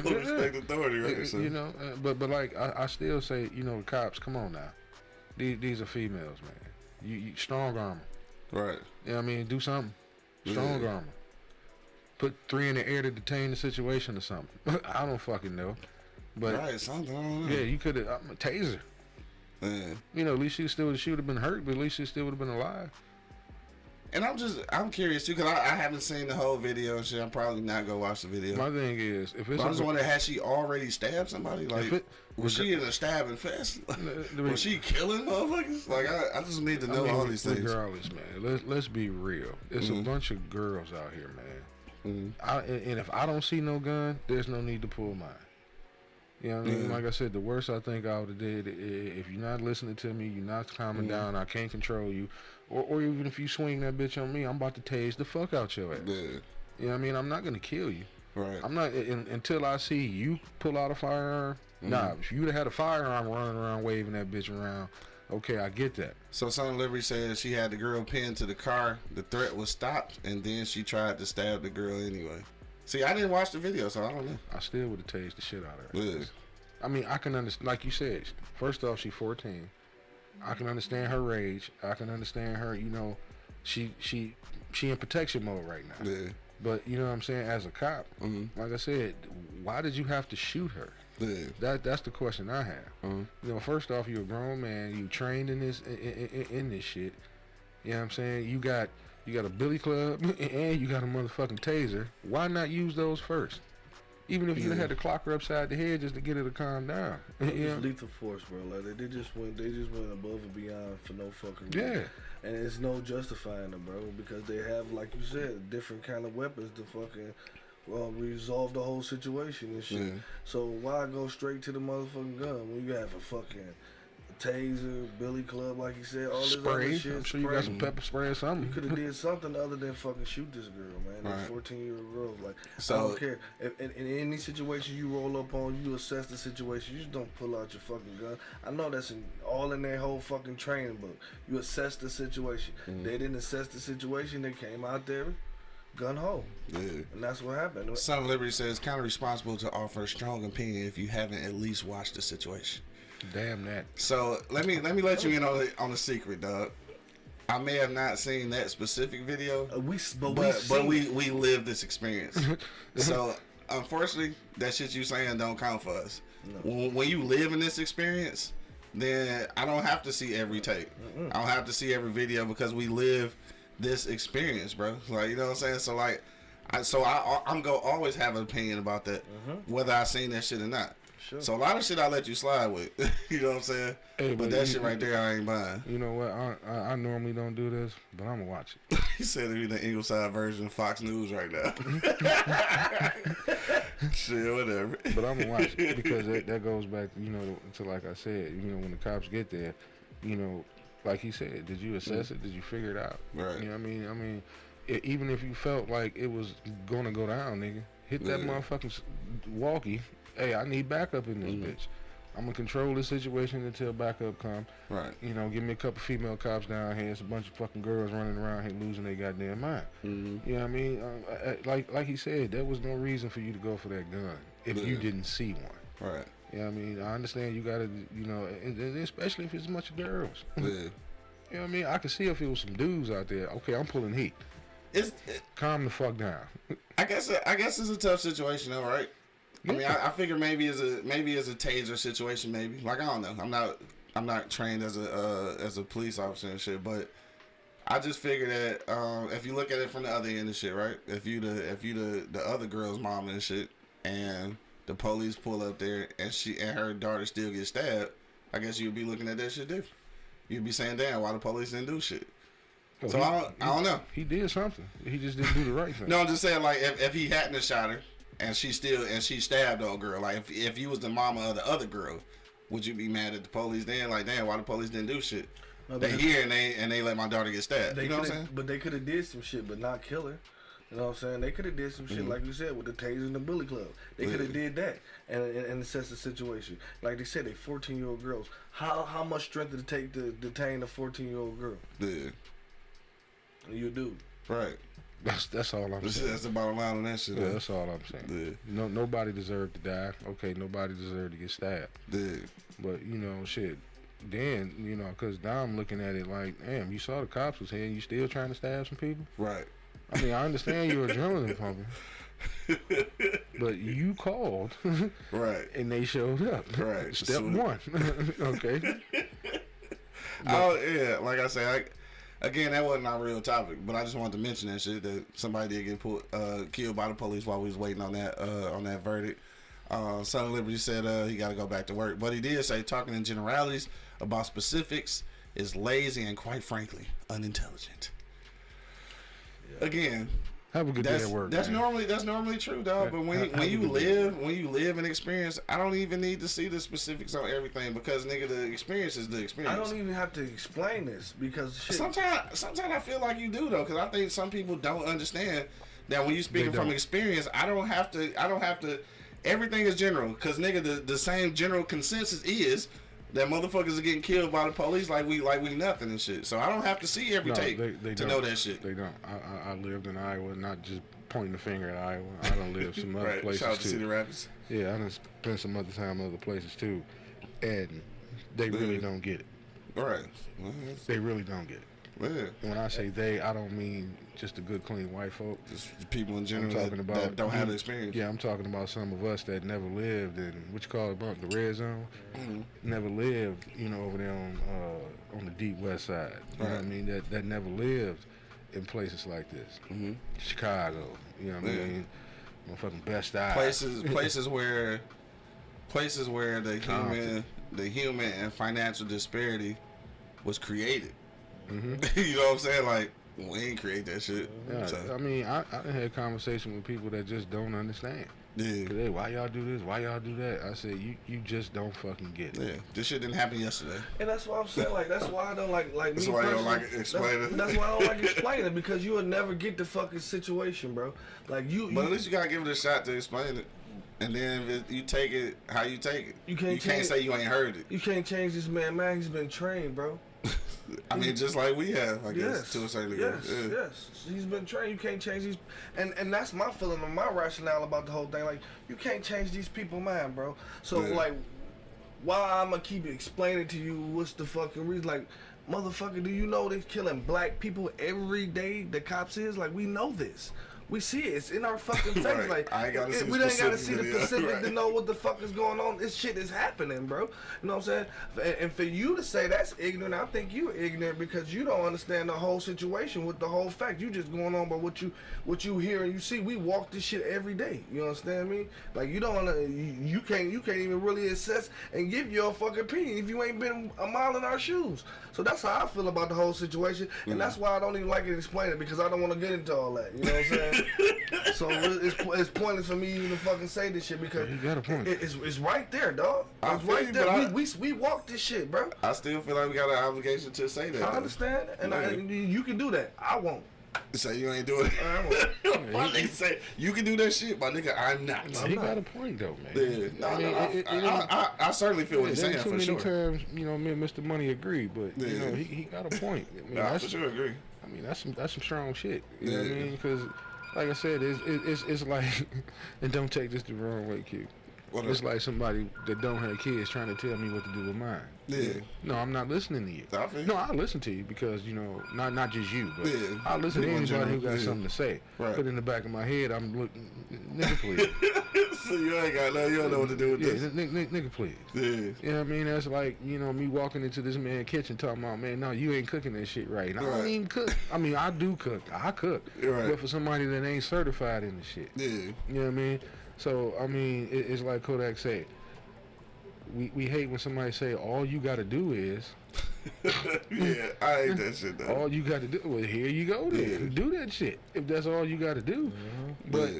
C: respect authority, right? So.
D: You know, but like I still say, you know, the cops, come on now. These are females, man. You strong arm 'em.
C: Right.
D: You know what I mean? Do something. Strong arm 'em. Put 3 in the air to detain the situation or something. I don't fucking know. But
C: right, something. I don't know.
D: Yeah, you could have taser.
C: Yeah.
D: You know, at least she would have been hurt, but at least she still would have been alive.
C: And I'm curious too, because I haven't seen the whole video and shit. I'm probably not gonna watch the video.
D: My thing is, if it's
C: but I was wondering, had she already stabbed somebody? Like, was she in a stabbing fest? Was she killing motherfuckers? Like, I just need to know all these things.
D: Regardless, man, let's be real. It's a bunch of girls out here, man. And if I don't see no gun, there's no need to pull mine. You know what I mean? Like I said, the worst I think I would have did, if you're not listening to me, you're not calming down, I can't control you, or even if you swing that bitch on me, I'm about to tase the fuck out your ass.
C: Yeah.
D: You know what I mean? I'm not going to kill you.
C: Right.
D: I'm not, until I see you pull out a firearm. Nah, if you'd have had a firearm running around waving that bitch around, okay, I get that.
C: So Son of Liberty said she had the girl pinned to the car, the threat was stopped, and then she tried to stab the girl anyway. See, I didn't watch the video, so I don't know.
D: I still would have tased the shit out of her.
C: Yeah.
D: I mean, I can understand, like you said, first off, she's 14. I can understand her rage. I can understand her, you know, she in protection mode right now.
C: Yeah.
D: But, you know what I'm saying, as a cop, like I said, why did you have to shoot her?
C: Yeah.
D: That's the question I have. You know, first off, you're a grown man, you trained in this shit. You know what I'm saying? You got a billy club and you got a motherfucking taser. Why not use those first? Even if you had to clock her upside the head just to get her to calm down.
B: It's lethal force, bro. Like they just went above and beyond for no fucking reason.
D: Yeah.
B: And it's no justifying them, bro, because they have, like you said, different kind of weapons to fucking resolve the whole situation and shit.
C: Yeah.
B: So why go straight to the motherfucking gun when you have a fucking taser, billy club, like you said, all this
D: spray.
B: other shit?
D: I'm sure you got some pepper spray or something.
B: You could have did something other than fucking shoot this girl, man.
C: Right.
B: 14-year-old girls. Like,
C: So,
B: I don't care. In any situation you roll up on, you assess the situation. You just don't pull out your fucking gun. I know that's all in their whole fucking training book. You assess the situation. They didn't assess the situation. They came out there gun ho.
C: Yeah.
B: And that's what happened.
C: Son of Liberty says, kind of responsible to offer a strong opinion if you haven't at least watched the situation.
D: Damn that.
C: So let me let you in on a secret, dog. I may have not seen that specific video, but we lived this experience. So unfortunately, that shit you saying don't count for us. No. When you live in this experience, then I don't have to see every tape. I don't have to see every video because we live this experience, bro. Like, you know what I'm saying? So like, I'm gonna always have an opinion about that, whether I seen that shit or not. Sure. So a lot of shit I let you slide with. You know what I'm saying? Hey, but that shit right there I ain't buying.
D: You know what? I normally don't do this, but I'm gonna watch it.
C: He said it'd be the Ingleside version of Fox News right now. Shit, whatever.
D: But I'm gonna watch it because that goes back, you know, to like I said, you know, when the cops get there, you know, like he said, did you assess it? Did you figure it out?
C: Right.
D: You know what I mean, even if you felt like it was gonna go down, nigga, hit that motherfucking walkie. Hey, I need backup in this bitch. I'm gonna control the situation until backup come.
C: Right.
D: You know, give me a couple female cops down here. It's a bunch of fucking girls running around here losing their goddamn mind.
C: Mm-hmm.
D: You know what I mean? Like he said, there was no reason for you to go for that gun if you didn't see one.
C: Right.
D: You know what I mean? I understand you gotta, you know, and especially if it's a bunch of girls.
C: Yeah.
D: You know what I mean? I could see if it was some dudes out there. Okay, I'm pulling heat. Calm the fuck down.
C: I guess it's a tough situation though, right? I mean, I figure maybe it's a taser situation, maybe. Like, I don't know. I'm not trained as a police officer and shit, but I just figure that if you look at it from the other end of shit, right? If you the other girl's mom and shit, and the police pull up there and her daughter still gets stabbed, I guess you'd be looking at that shit different. You'd be saying, damn, why the police didn't do shit? So I don't know.
D: He did something. He just didn't do the right thing.
C: No, I'm just saying, like, if he hadn't have shot her and she stabbed the old girl, like, if you was the mama of the other girl, would you be mad at the police then? Like, damn, why the police didn't do shit? No, they here and they let my daughter get stabbed. You know what I'm saying?
B: But they could have did some shit, but not kill her. You know what I'm saying? They could have did some shit, like you said, with the taser and the bully club. They could have did that and assess the situation. Like they said, they 14-year-old girls. How much strength did it take to detain a 14-year-old girl?
C: Yeah.
B: You do.
C: Right.
D: That's all I'm saying.
C: That's the bottom line on that shit.
D: Yeah, that's all I'm saying. Yeah. Nobody deserved to die. Okay, nobody deserved to get stabbed.
C: Yeah.
D: But, you know, shit. Then, you know, because now I'm looking at it like, damn, you saw the cops was here and you still trying to stab some people?
C: Right.
D: I mean, I understand you're adrenaline pumping. But you called.
C: Right.
D: And they showed up.
C: Right.
D: Step one. Okay.
C: Oh, yeah. Like I said, again, that wasn't our real topic, but I just wanted to mention that shit, that somebody did get killed by the police while we was waiting on that verdict. Son of Liberty said he got to go back to work, but he did say talking in generalities about specifics is lazy and, quite frankly, unintelligent. Yeah. Again,
D: have a good day at work.
C: That's normally true, dog. But when you live and experience, I don't even need to see the specifics on everything, because nigga, the experience is the experience.
B: I don't even have to explain this, because shit.
C: Sometimes I feel like you do though, because I think some people don't understand that when you speaking from experience, I don't have to. Everything is general, because nigga, the same general consensus is that motherfuckers are getting killed by the police like we nothing and shit. So I don't have to see every tape to know that shit.
D: They don't. I lived in Iowa, not just pointing the finger at Iowa. I don't live some other places
C: Shout out to
D: too.
C: Cedar Rapids.
D: Yeah, I done spent some other time in other places too, and they really don't get it.
C: Right.
D: They really don't get it.
C: Yeah.
D: When I say they, I don't mean just the good, clean white folk.
C: Just people in general that don't have the experience.
D: Yeah, I'm talking about some of us that never lived in, what you call it, the red zone. Mm-hmm. Never lived, over there on the deep west side. You know what I mean? That never lived in places like this. Mm-hmm. Chicago, you know what I mean? Motherfucking Best Eye.
C: Places where the human and financial disparity was created. Mm-hmm. You know what I'm saying? Like, we ain't create that shit.
D: Yeah,
C: so.
D: I mean, I had conversation with people that just don't understand.
C: Yeah.
D: Hey, why y'all do this? Why y'all do that? I said, you just don't fucking get it.
C: Yeah. This shit didn't happen yesterday.
B: And that's why I'm saying, like, that's why I don't like
C: that's
B: me
C: why
B: personally.
C: I don't like explaining.
B: That's why I don't like explaining, because you will never get the fucking situation, bro. Like,
C: But at least you gotta give it a shot to explain it. And then if you take it how you take it. You can't say you ain't heard it.
B: You can't change this man. He's been trained, bro.
C: I mean, just like we have, I guess, to a certain degree.
B: Yes. He's been trained. You can't change these, and that's my feeling and my rationale about the whole thing. Like, you can't change these people's mind, bro. So like, why I'ma keep explaining to you what's the fucking reason? Like, motherfucker, do you know they're killing black people every day? The cops is like, we know this. We see it. It's in our fucking face.
C: Right.
B: Like,
C: I ain't gotta see
B: we ain't gotta see the Pacific
C: right.
B: to know what the fuck is going on. This shit is happening, bro. You know what I'm saying? And for you to say that's ignorant, I think you're ignorant because you don't understand the whole situation with the whole fact. You just going on by what you hear and you see. We walk this shit every day. You understand me? Like, you don't you can't even really assess and give your fucking opinion if you ain't been a mile in our shoes. So that's how I feel about the whole situation, and that's why I don't even like it explaining, because I don't want to get into all that. You know what I'm saying? So it's pointless for me even to fucking say this shit, because
D: you got a point.
B: It's right there, dog. It's right there. We walk this shit, bro.
C: I still feel like we got an obligation to say that.
B: I understand, and you can do that. I won't.
C: Say you ain't doing it. My nigga say you can do that shit, my nigga. I'm not.
D: He got a point though, man.
C: Yeah. I certainly feel what he's saying for sure.
D: Too many times, me and Mr. Money agree, but he got a point. I mean,
C: I for sure agree.
D: I mean, that's some strong shit. You know what I mean? Because, like I said, it's like, and don't take this the wrong way, Q. It's like somebody that don't have kids trying to tell me what to do with mine.
C: Yeah.
D: No, I'm not listening to you. No, I listen to you because, not just you, but I listen to anybody who got something to say.
C: Right.
D: But in the back of my head, I'm looking, nigga, please.
C: So you ain't got you don't know what to do with this.
D: Nigga, please.
C: Yeah.
D: You know what I mean? That's like, me walking into this man's kitchen talking about, man, no, you ain't cooking that shit right. And I don't even cook. I mean, I do cook. I cook.
C: Right.
D: But for somebody that ain't certified in the shit.
C: Yeah.
D: You know what I mean? So, I mean, it's like Kodak said. We hate when somebody say, all you got to do is.
C: Yeah, I hate that shit, though.
D: All you got to do, well, here you go, then. Yeah. Do that shit, if that's all you got to do. But,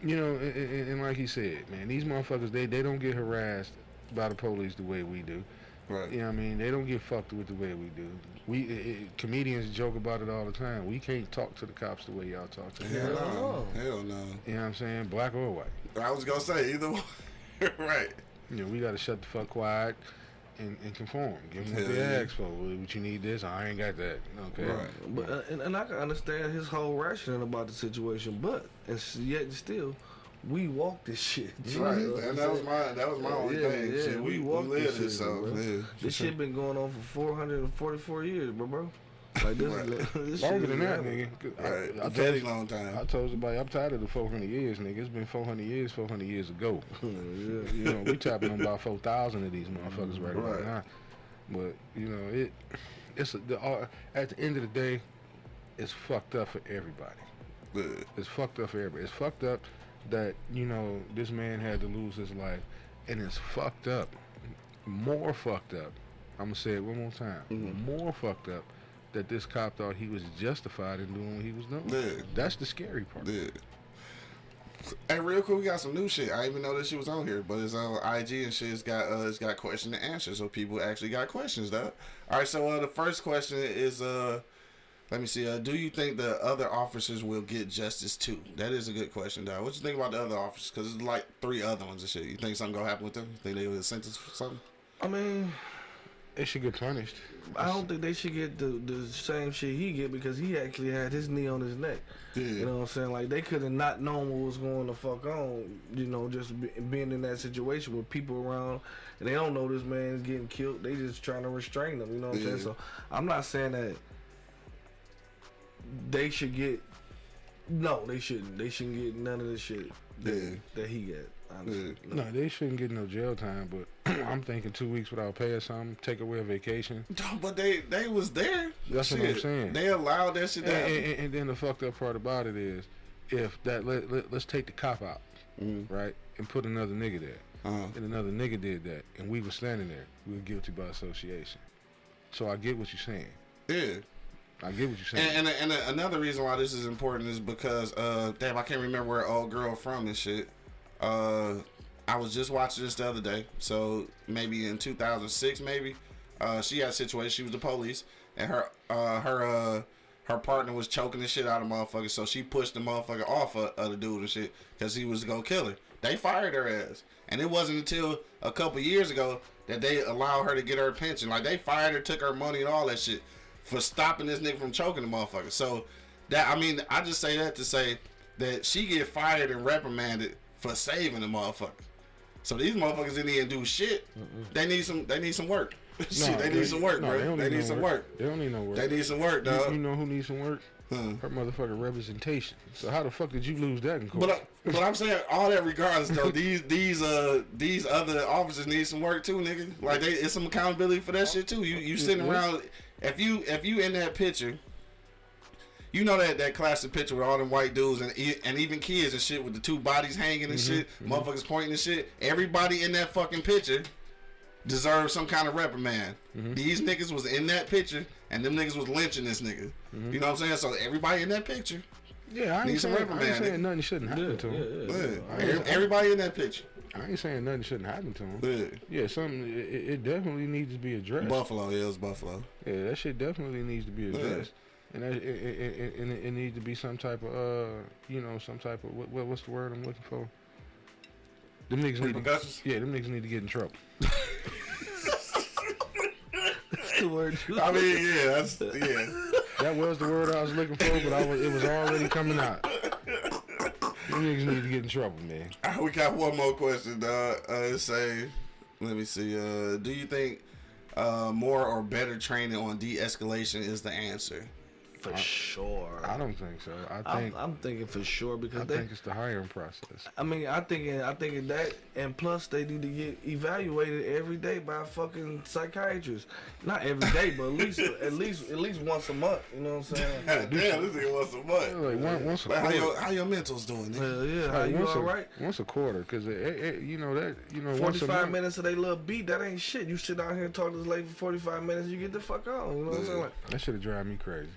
D: and like he said, man, these motherfuckers, they don't get harassed by the police the way we do.
C: Right.
D: You know what I mean? They don't get fucked with the way we do. Comedians joke about it all the time. We can't talk to the cops the way y'all talk to them.
C: Hell no.
D: You know what I'm saying? Black or white.
C: I was going to say either one. Right.
D: We got to shut the fuck quiet and conform. Give them what they ask for. What you need this? I ain't got that. Okay.
C: Right.
B: But and I can understand his whole rationing about the situation, but and yet still, we walk this shit.
C: Right. And that was my only thing.
B: Yeah,
C: shit, we
B: walk
C: live
B: this shit, this shit been going on for 444 years, bro. Like this
D: longer than that, nigga.
C: Right. A very long time.
D: I told somebody I'm tired of the 400 years, nigga. It's been 400 years ago. We tapping on about 4,000 of these motherfuckers right now. But it's at the end of the day, it's fucked up for everybody.
C: Yeah.
D: It's fucked up for everybody. It's fucked up that this man had to lose his life, and it's fucked up. More fucked up. I'm gonna say it one more time. More fucked up that this cop thought he was justified in doing what he was doing.
C: Yeah.
D: That's the scary part.
C: Yeah. Hey, real quick, we got some new shit. I didn't even know that shit was on here, but it's on IG and shit. It's got question and answer, so people actually got questions, though. All right, so the first question is, let me see. Do you think the other officers will get justice too? That is a good question, dog. What you think about the other officers? Because there's like 3 other ones and shit. You think something gonna happen with them? You think they will sentenced for something?
B: I mean,
D: they should get punished.
B: I don't think they should get the same shit he get because he actually had his knee on his neck.
C: Yeah.
B: You know what I'm saying? Like, they could have not known what was going to fuck on, just being in that situation with people around, and they don't know this man's getting killed. They just trying to restrain them, you know what I'm saying? So, I'm not saying that they should get, no, they shouldn't. They shouldn't get none of this shit that he got. Honestly.
D: No, they shouldn't get no jail time, but I'm thinking 2 weeks without pay or something, take away a vacation.
C: But they was there.
D: That's what I'm saying.
C: They allowed that shit to happen.
D: And then the fucked up part about it is, if that let's take the cop out, right, and put another nigga there, and another nigga did that, and we were standing there, we were guilty by association. So I get what you're saying.
C: Yeah.
D: I get what you're saying.
C: And another reason why this is important is because, damn, I can't remember where old girl from and shit. I was just watching this the other day, so maybe in 2006, maybe she had a situation. She was the police, and her partner was choking the shit out of motherfuckers. So she pushed the motherfucker off of the dude and shit because he was gonna kill her. They fired her ass, and it wasn't until a couple years ago that they allowed her to get her pension. Like, they fired her, took her money and all that shit for stopping this nigga from choking the motherfucker. So that, I mean, I just say that to say that she get fired and reprimanded for saving the motherfucker. So these motherfuckers didn't even do shit. They need some work. Shit, they need some work, bro. They need some work.
D: They don't need no work.
C: They need some work, dog.
D: You know who needs some work? Her motherfucking representation. So how the fuck did you lose that in court?
C: But I'm saying all that regardless though, these other officers need some work too, nigga. Like, it's some accountability for that shit too. You sitting around, if you in that picture, you know that classic picture with all them white dudes and even kids and shit with the 2 bodies hanging and shit, motherfuckers pointing and shit. Everybody in that fucking picture deserves some kind of reprimand. These niggas was in that picture and them niggas was lynching this nigga. You know what I'm saying? So everybody in that picture,
D: I ain't saying nothing shouldn't happen to him.
C: Everybody in that picture.
D: I ain't saying nothing shouldn't happen to him. Something, it definitely needs to be addressed.
C: Buffalo, it was Buffalo.
D: Yeah, that shit definitely needs to be addressed. And it needs to be some type of, some type of, what's the word I'm looking for? Them niggas need to, them niggas need to get in trouble.
B: That's the word.
C: I mean, yeah.
D: That was the word I was looking for, but it was already coming out. Them niggas need to get in trouble, man.
C: We got one more question, dog. Let me see. Do you think more or better training on de-escalation is the answer?
B: For sure.
D: I don't think so.
B: I'm thinking for sure because
D: I think it's the hiring process.
B: I mean, I think that, and plus they need to get evaluated every day by a fucking psychiatrist. Not every day, but at least once a month. You know what I'm saying?
C: Damn, this nigga once a month.
D: Like once a quarter.
C: How your mentals doing?
B: Yeah, how you all right?
D: Once a quarter, because
B: 45 minutes of they little beat, that ain't shit. You sit down here and talk to this lady for 45 minutes, you get the fuck on. You know what I'm saying?
D: That should have drive me crazy.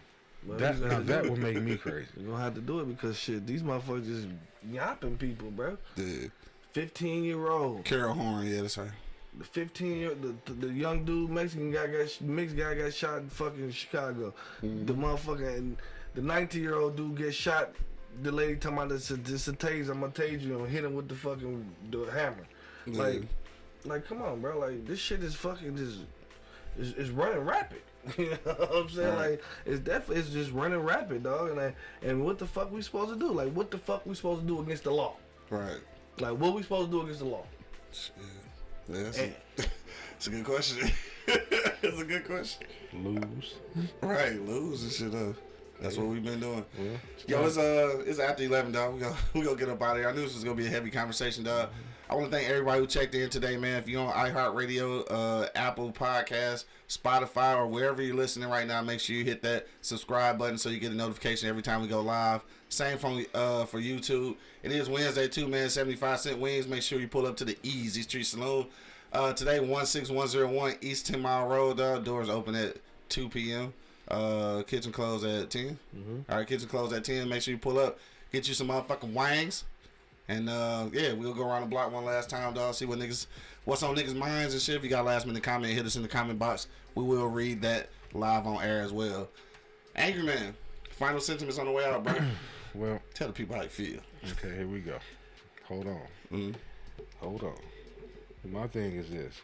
B: Well,
D: that would make me crazy.
B: You're gonna have to do it because shit, these motherfuckers just yapping people, bro.
C: Dude.
B: 15-year-old.
C: Carol Horn, yeah, that's her.
B: The 15-year, the young dude, Mexican guy mixed guy got shot in fucking Chicago. Mm-hmm. The motherfucker, and the 19-year-old dude gets shot. The lady talking about this a taser, I'm gonna tase you and hit him with the hammer. Yeah. Like, come on, bro. Like, this shit is fucking it's running rapid. You know what I'm saying? Right. Like, it's just running rapid, dog. And what the fuck we supposed to do? Like, what the fuck we supposed to do against the law?
C: Right.
B: Like, what we supposed to do against the law?
C: Yeah, it's a good question. It's a good question.
D: Lose.
C: Right, lose and shit up. That's what we've been doing. Yeah. Yo, it's after 11, dog. We gonna get up out of here. I knew this was gonna be a heavy conversation, dog. I want to thank everybody who checked in today, man. If you're on iHeartRadio, Apple Podcasts, Spotify, or wherever you're listening right now, make sure you hit that subscribe button so you get a notification every time we go live. Same for YouTube. It is Wednesday, 2 man, 75-cent wings. Make sure you pull up to the Easy Street Saloon. Today, 16101 East 10 Mile Road, dog. Doors open at 2 p.m. Kitchen closed at 10. Mm-hmm. All right, kitchen closed at 10. Make sure you pull up. Get you some motherfucking wangs. And we'll go around the block one last time, dog. See what's on niggas' minds and shit. If you got a last minute comment, hit us in the comment box. We will read that live on air as well. Angry Man, final sentiments on the way out, bro.
D: Well,
C: tell the people how you feel.
D: Okay, here we go. Hold on. Mm-hmm. Hold on. My thing is this.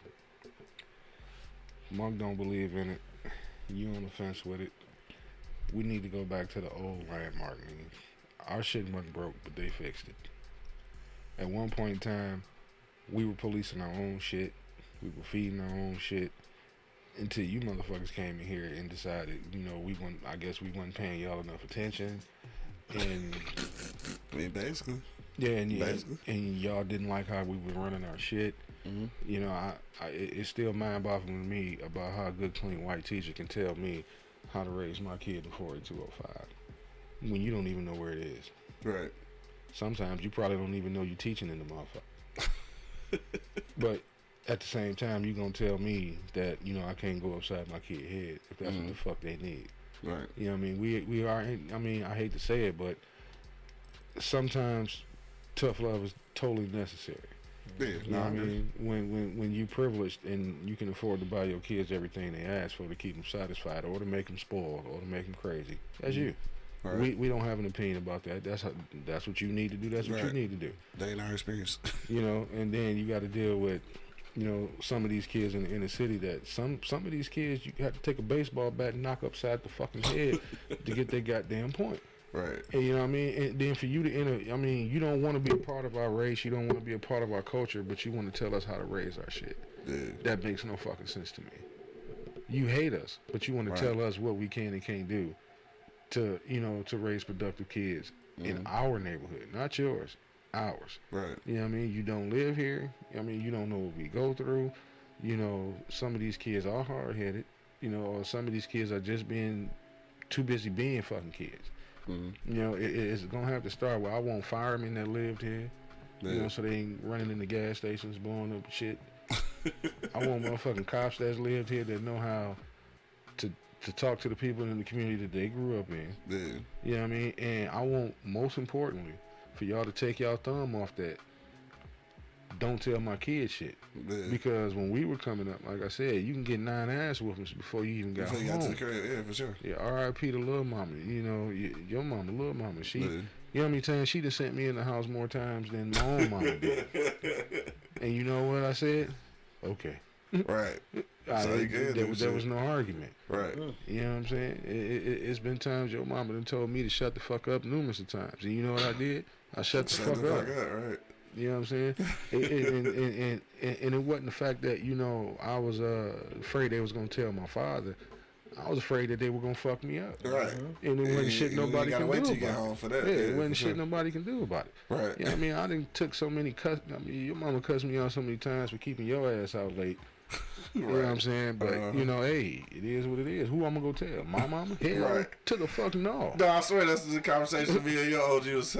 D: Monk don't believe in it. You on the fence with it. We need to go back to the old landmark. Our shit wasn't broke, but they fixed it. At one point in time, we were policing our own shit. We were feeding our own shit until you motherfuckers came in here and decided, I guess we wasn't paying y'all enough attention. And
C: I mean, basically.
D: Yeah, and y'all didn't like how we were running our shit. Mm-hmm. It's still mind-boggling to me about how a good, clean white teacher can tell me how to raise my kid in 48205 when you don't even know where it is.
C: Right.
D: Sometimes you probably don't even know you're teaching in the motherfucker. But at the same time, you're going to tell me that, I can't go upside my kid's head if that's what the fuck they need.
C: Right.
D: You know what I mean? We are, I hate to say it, but sometimes tough love is totally necessary.
C: Yeah,
D: you know what I mean? When you privileged and you can afford to buy your kids everything they ask for to keep them satisfied or to make them spoiled or to make them crazy, that's you. Right. We don't have an opinion about that. That's what you need to do. That's what you need to do.
C: They ain't our experience.
D: And then you got to deal with, some of these kids in the inner city that some of these kids you have to take a baseball bat and knock upside the fucking head to get their goddamn point.
C: Right.
D: And you know what I mean? And then for you to you don't want to be a part of our race. You don't want to be a part of our culture, but you want to tell us how to raise our shit.
C: Yeah.
D: That makes no fucking sense to me. You hate us, but you want to tell us what we can and can't do to raise productive kids in our neighborhood, not yours, ours.
C: Right.
D: You know what I mean? You don't live here. You don't know what we go through. Some of these kids are hard-headed, or some of these kids are just being too busy being fucking kids. Mm-hmm. It's gonna have to start with I want firemen that lived here, so they ain't running in the gas stations blowing up shit. I want motherfucking cops that's lived here that know how to talk to the people in the community that they grew up in.
C: Yeah.
D: You know what I mean? And I want, most importantly, for y'all to take y'all thumb off that don't tell my kids shit.
C: Yeah.
D: Because when we were coming up, like I said, you can get 9 ass whoopings before you even got
C: Before you
D: home.
C: got to the crib, yeah, for sure.
D: Yeah, R.I.P. to little mama. You know, your mama, little mama. She,
C: Yeah.
D: you know how many times she done sent me in the house more times than my own mama did. And you know what I said? Okay.
C: Right.
D: There was no argument.
C: Right.
D: You know what I'm saying? It's been times your mama done told me to shut the fuck up numerous of times. And you know what I did? I shut the fuck up.
C: Right.
D: You know what I'm saying? And it wasn't the fact that, you know, I was afraid they was going to tell my father. I was afraid that they were going to fuck me up.
C: Right.
D: And it wasn't shit nobody can do about it.
C: You gotta wait till you get home for that.
D: Yeah, it wasn't shit nobody can do about it.
C: Right.
D: You know what I mean? I done took so many your mama cussed me out so many times for keeping your ass out late. You know what I'm saying? But, you know, hey, it is what it is. Who I'm going to go tell? My mama? Hell, to the fuck no.
C: No, I swear this is a conversation me and your OG was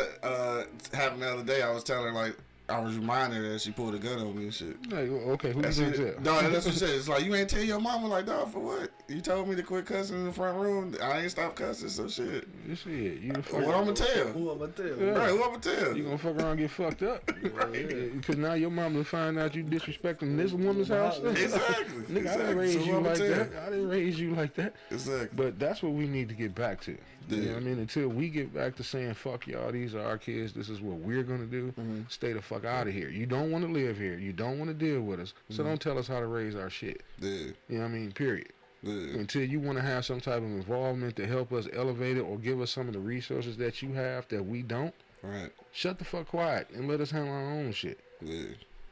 C: having the other day. I was telling her, like, I was reminding her that she pulled a gun on me and shit.
D: Like, okay, who you going to tell?
C: No, that's what she said. It's like, you ain't tell your mama, like, dog, for what? You told me to quit cussing in the front room. I ain't stopped cussing, so shit.
D: Shit, you the fuck.
C: What I'm going to tell?
B: Who I'm gonna tell?
C: Yeah. Right, who I'm going to tell?
D: You gonna fuck around and get fucked up. Because now your mama will find out you disrespecting this woman's house.
C: Exactly.
D: Nigga, I didn't raise you like that. I didn't raise you like that.
C: Exactly.
D: But that's what we need to get back to. You know what I mean? Until we get back to saying, fuck y'all, these are our kids, this is what we're going to do, stay the fuck out of here. You don't want to live here. You don't want to deal with us. So don't tell us how to raise our shit.
C: Yeah.
D: You know what I mean? Period.
C: Yeah.
D: Until you want to have some type of involvement to help us elevate it or give us some of the resources that you have that we don't,
C: Right.
D: shut the fuck quiet and let us handle our own shit.
C: Yeah.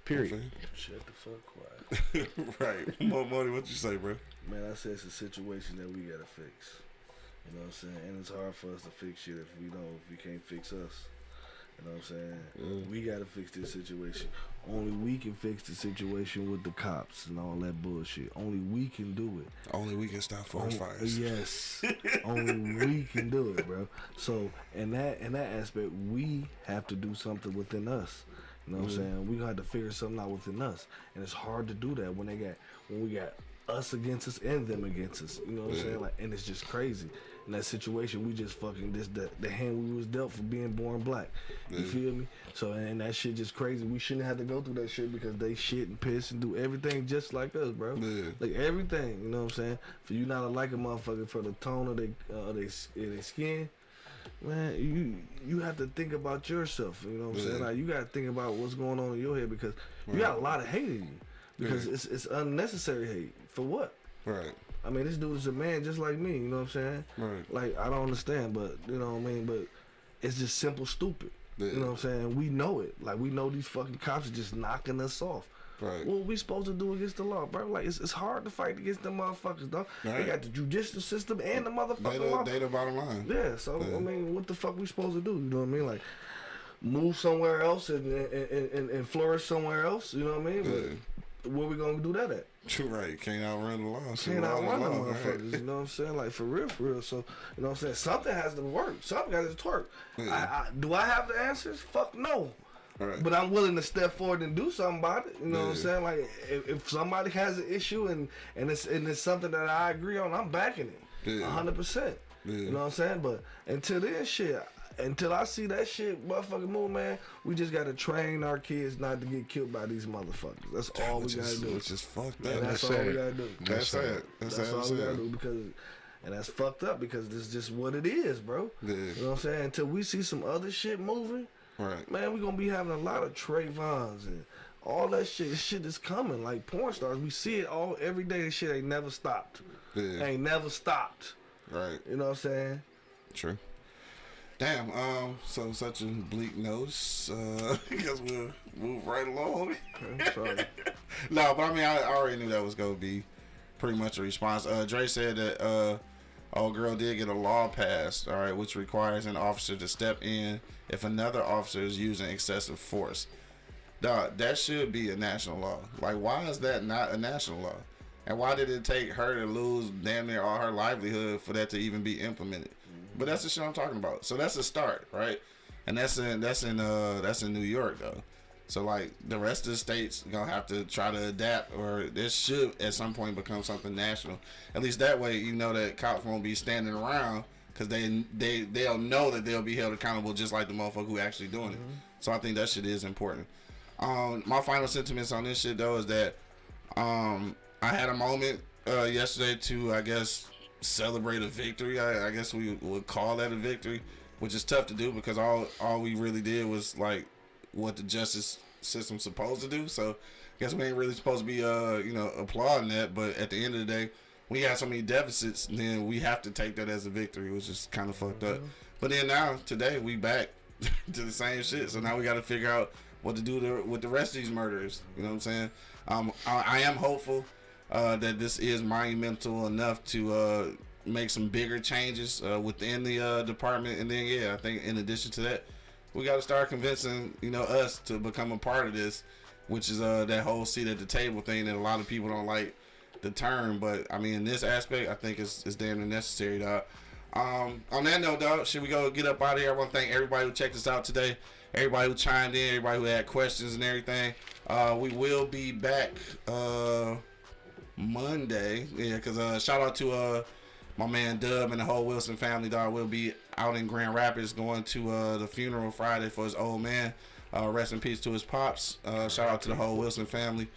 D: Period.
B: Shut the fuck quiet.
C: Right. More money, what you say, bro?
B: Man, I said it's a situation that we gotta fix. You know what I'm saying? And it's hard for us to fix shit if we can't fix us. You know what I'm saying? We gotta fix this situation. Only we can fix the situation with the cops and all that bullshit. Only we can do it.
C: Only we can stop forest fires.
B: Yes. Only we can do it, bro. So in that aspect, we have to do something within us. You know what I'm saying? We got to figure something out within us. And it's hard to do that when we got us against us and them against us. You know what I'm saying? Like, and it's just crazy. In that situation, we just fucking the hand we was dealt for being born black. You feel me? So, and that shit just crazy. We shouldn't have to go through that shit because they shit and piss and do everything just like us, bro.
C: Yeah.
B: Like everything, you know what I'm saying? For you not to like a motherfucker for the tone of their skin, man, you have to think about yourself. You know what I'm saying? Like, you got to think about what's going on in your head because you got a lot of hate in you. Because it's unnecessary hate. For what?
C: Right.
B: I mean, this dude is a man just like me, you know what I'm saying?
C: Right.
B: Like, I don't understand, but, you know what I mean? But it's just simple stupid.
C: Yeah.
B: You know what I'm saying? We know it. Like, we know these fucking cops are just knocking us off.
C: Right.
B: What we supposed to do against the law, bro? Like, it's hard to fight against them motherfuckers, dog.
C: Right.
B: They got the judicial system and the motherfucking law.
C: They the bottom line.
B: Yeah, so, I mean, what the fuck we supposed to do? You know what I mean? Like, move somewhere else and flourish somewhere else, you know what I mean? But where we gonna do that at?
C: Right, can't outrun the law.
B: Can't outrun them motherfuckers, you know what I'm saying? Like, for real. So, you know what I'm saying? Something has to work. Something has to twerk. Do I have the answers? Fuck no.
C: Right.
B: But I'm willing to step forward and do something about it. You know what I'm saying? Like, if somebody has an issue and it's something that I agree on, I'm backing it. 100%. You know what I'm saying? But until then, until I see that shit motherfucking move, man, we just gotta train our kids not to get killed by these motherfuckers. That's all we gotta do.
C: Which is fucked up.
B: That's all we gotta do.
C: That's sad.
B: That's all we gotta do because, and that's fucked up because this is just what it is, bro.
C: Yeah.
B: You know what I'm saying? Until we see some other shit moving,
C: Right.
B: man, we gonna be having a lot of Trayvons and all that shit. This shit is coming like porn stars. We see it all every day. This shit ain't never stopped.
C: Yeah.
B: Ain't never stopped.
C: Right.
B: You know what I'm saying?
C: True. Damn, so such a bleak note. I guess we'll move right along.
B: Sorry.
C: No, but I mean, I already knew that was going to be pretty much a response. Dre said that old girl did get a law passed, all right, which requires an officer to step in if another officer is using excessive force. Dog, that should be a national law. Like, why is that not a national law? And why did it take her to lose damn near all her livelihood for that to even be implemented? But that's the shit I'm talking about. So that's a start, right? And that's in New York though. So like the rest of the states gonna have to try to adapt, or this should at some point become something national. At least that way, you know that cops won't be standing around because they'll know that they'll be held accountable just like the motherfucker who actually doing it. So I think that shit is important. My final sentiments on this shit though is that I had a moment yesterday to, I guess, celebrate a victory. I guess we would call that a victory, which is tough to do because all we really did was like what the justice system's supposed to do. So I guess we ain't really supposed to be applauding that. But at the end of the day, we got so many deficits, then we have to take that as a victory, which is kind of fucked up. But then now today we back to the same shit. So now we got to figure out what to do with the rest of these murderers. You know what I'm saying? I am hopeful that this is monumental enough to make some bigger changes within the department. And then, I think in addition to that, we got to start convincing, us to become a part of this, which is that whole seat at the table thing that a lot of people don't like the term. But, I mean, in this aspect, I think it's damn near necessary, dog. On that note, dog, should we go get up out of here? I want to thank everybody who checked us out today, everybody who chimed in, everybody who had questions and everything. We will be back Monday, because shout out to my man Dub and the whole Wilson family, dog. We'll be out in Grand Rapids going to the funeral Friday for his old man. Rest in peace to his pops. Shout out to the whole Wilson family.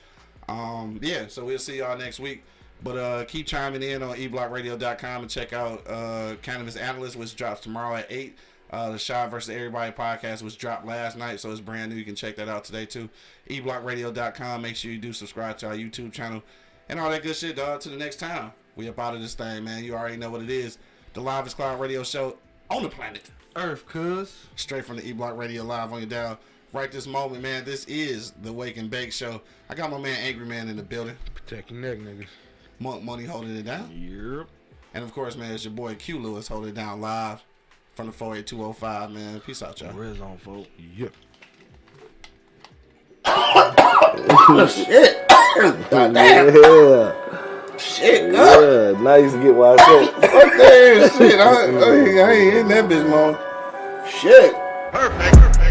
C: So we'll see y'all next week. But keep chiming in on eblockradio.com and check out Cannabis Analyst, which drops tomorrow at 8. The Chauvin vs. Everybody podcast was dropped last night, so it's brand new. You can check that out today too. eblockradio.com. Make sure you do subscribe to our YouTube channel and all that good shit, dog. To the next time, we up out of this thing, man. You already know what it is. The Live is Cloud radio show on the planet
B: Earth, cuz.
C: straight from the E-Block Radio live on your dial. Right this moment, man. This is the Wake and Bake show. I got my man Angry Man in the building.
D: Protect your neck, niggas.
C: Monk Money holding it down.
B: Yep.
C: And of course, man, it's your boy Q Lewis holding it down live from the 48205, man. Peace out, y'all.
B: Red zone, folks.
D: Yep.
A: Shit. God damn.
F: Yeah.
A: Shit, God.
F: Yeah. Now you can get what I said.
A: Fuck that shit. I ain't in that bitch, man. Shit.
B: Perfect.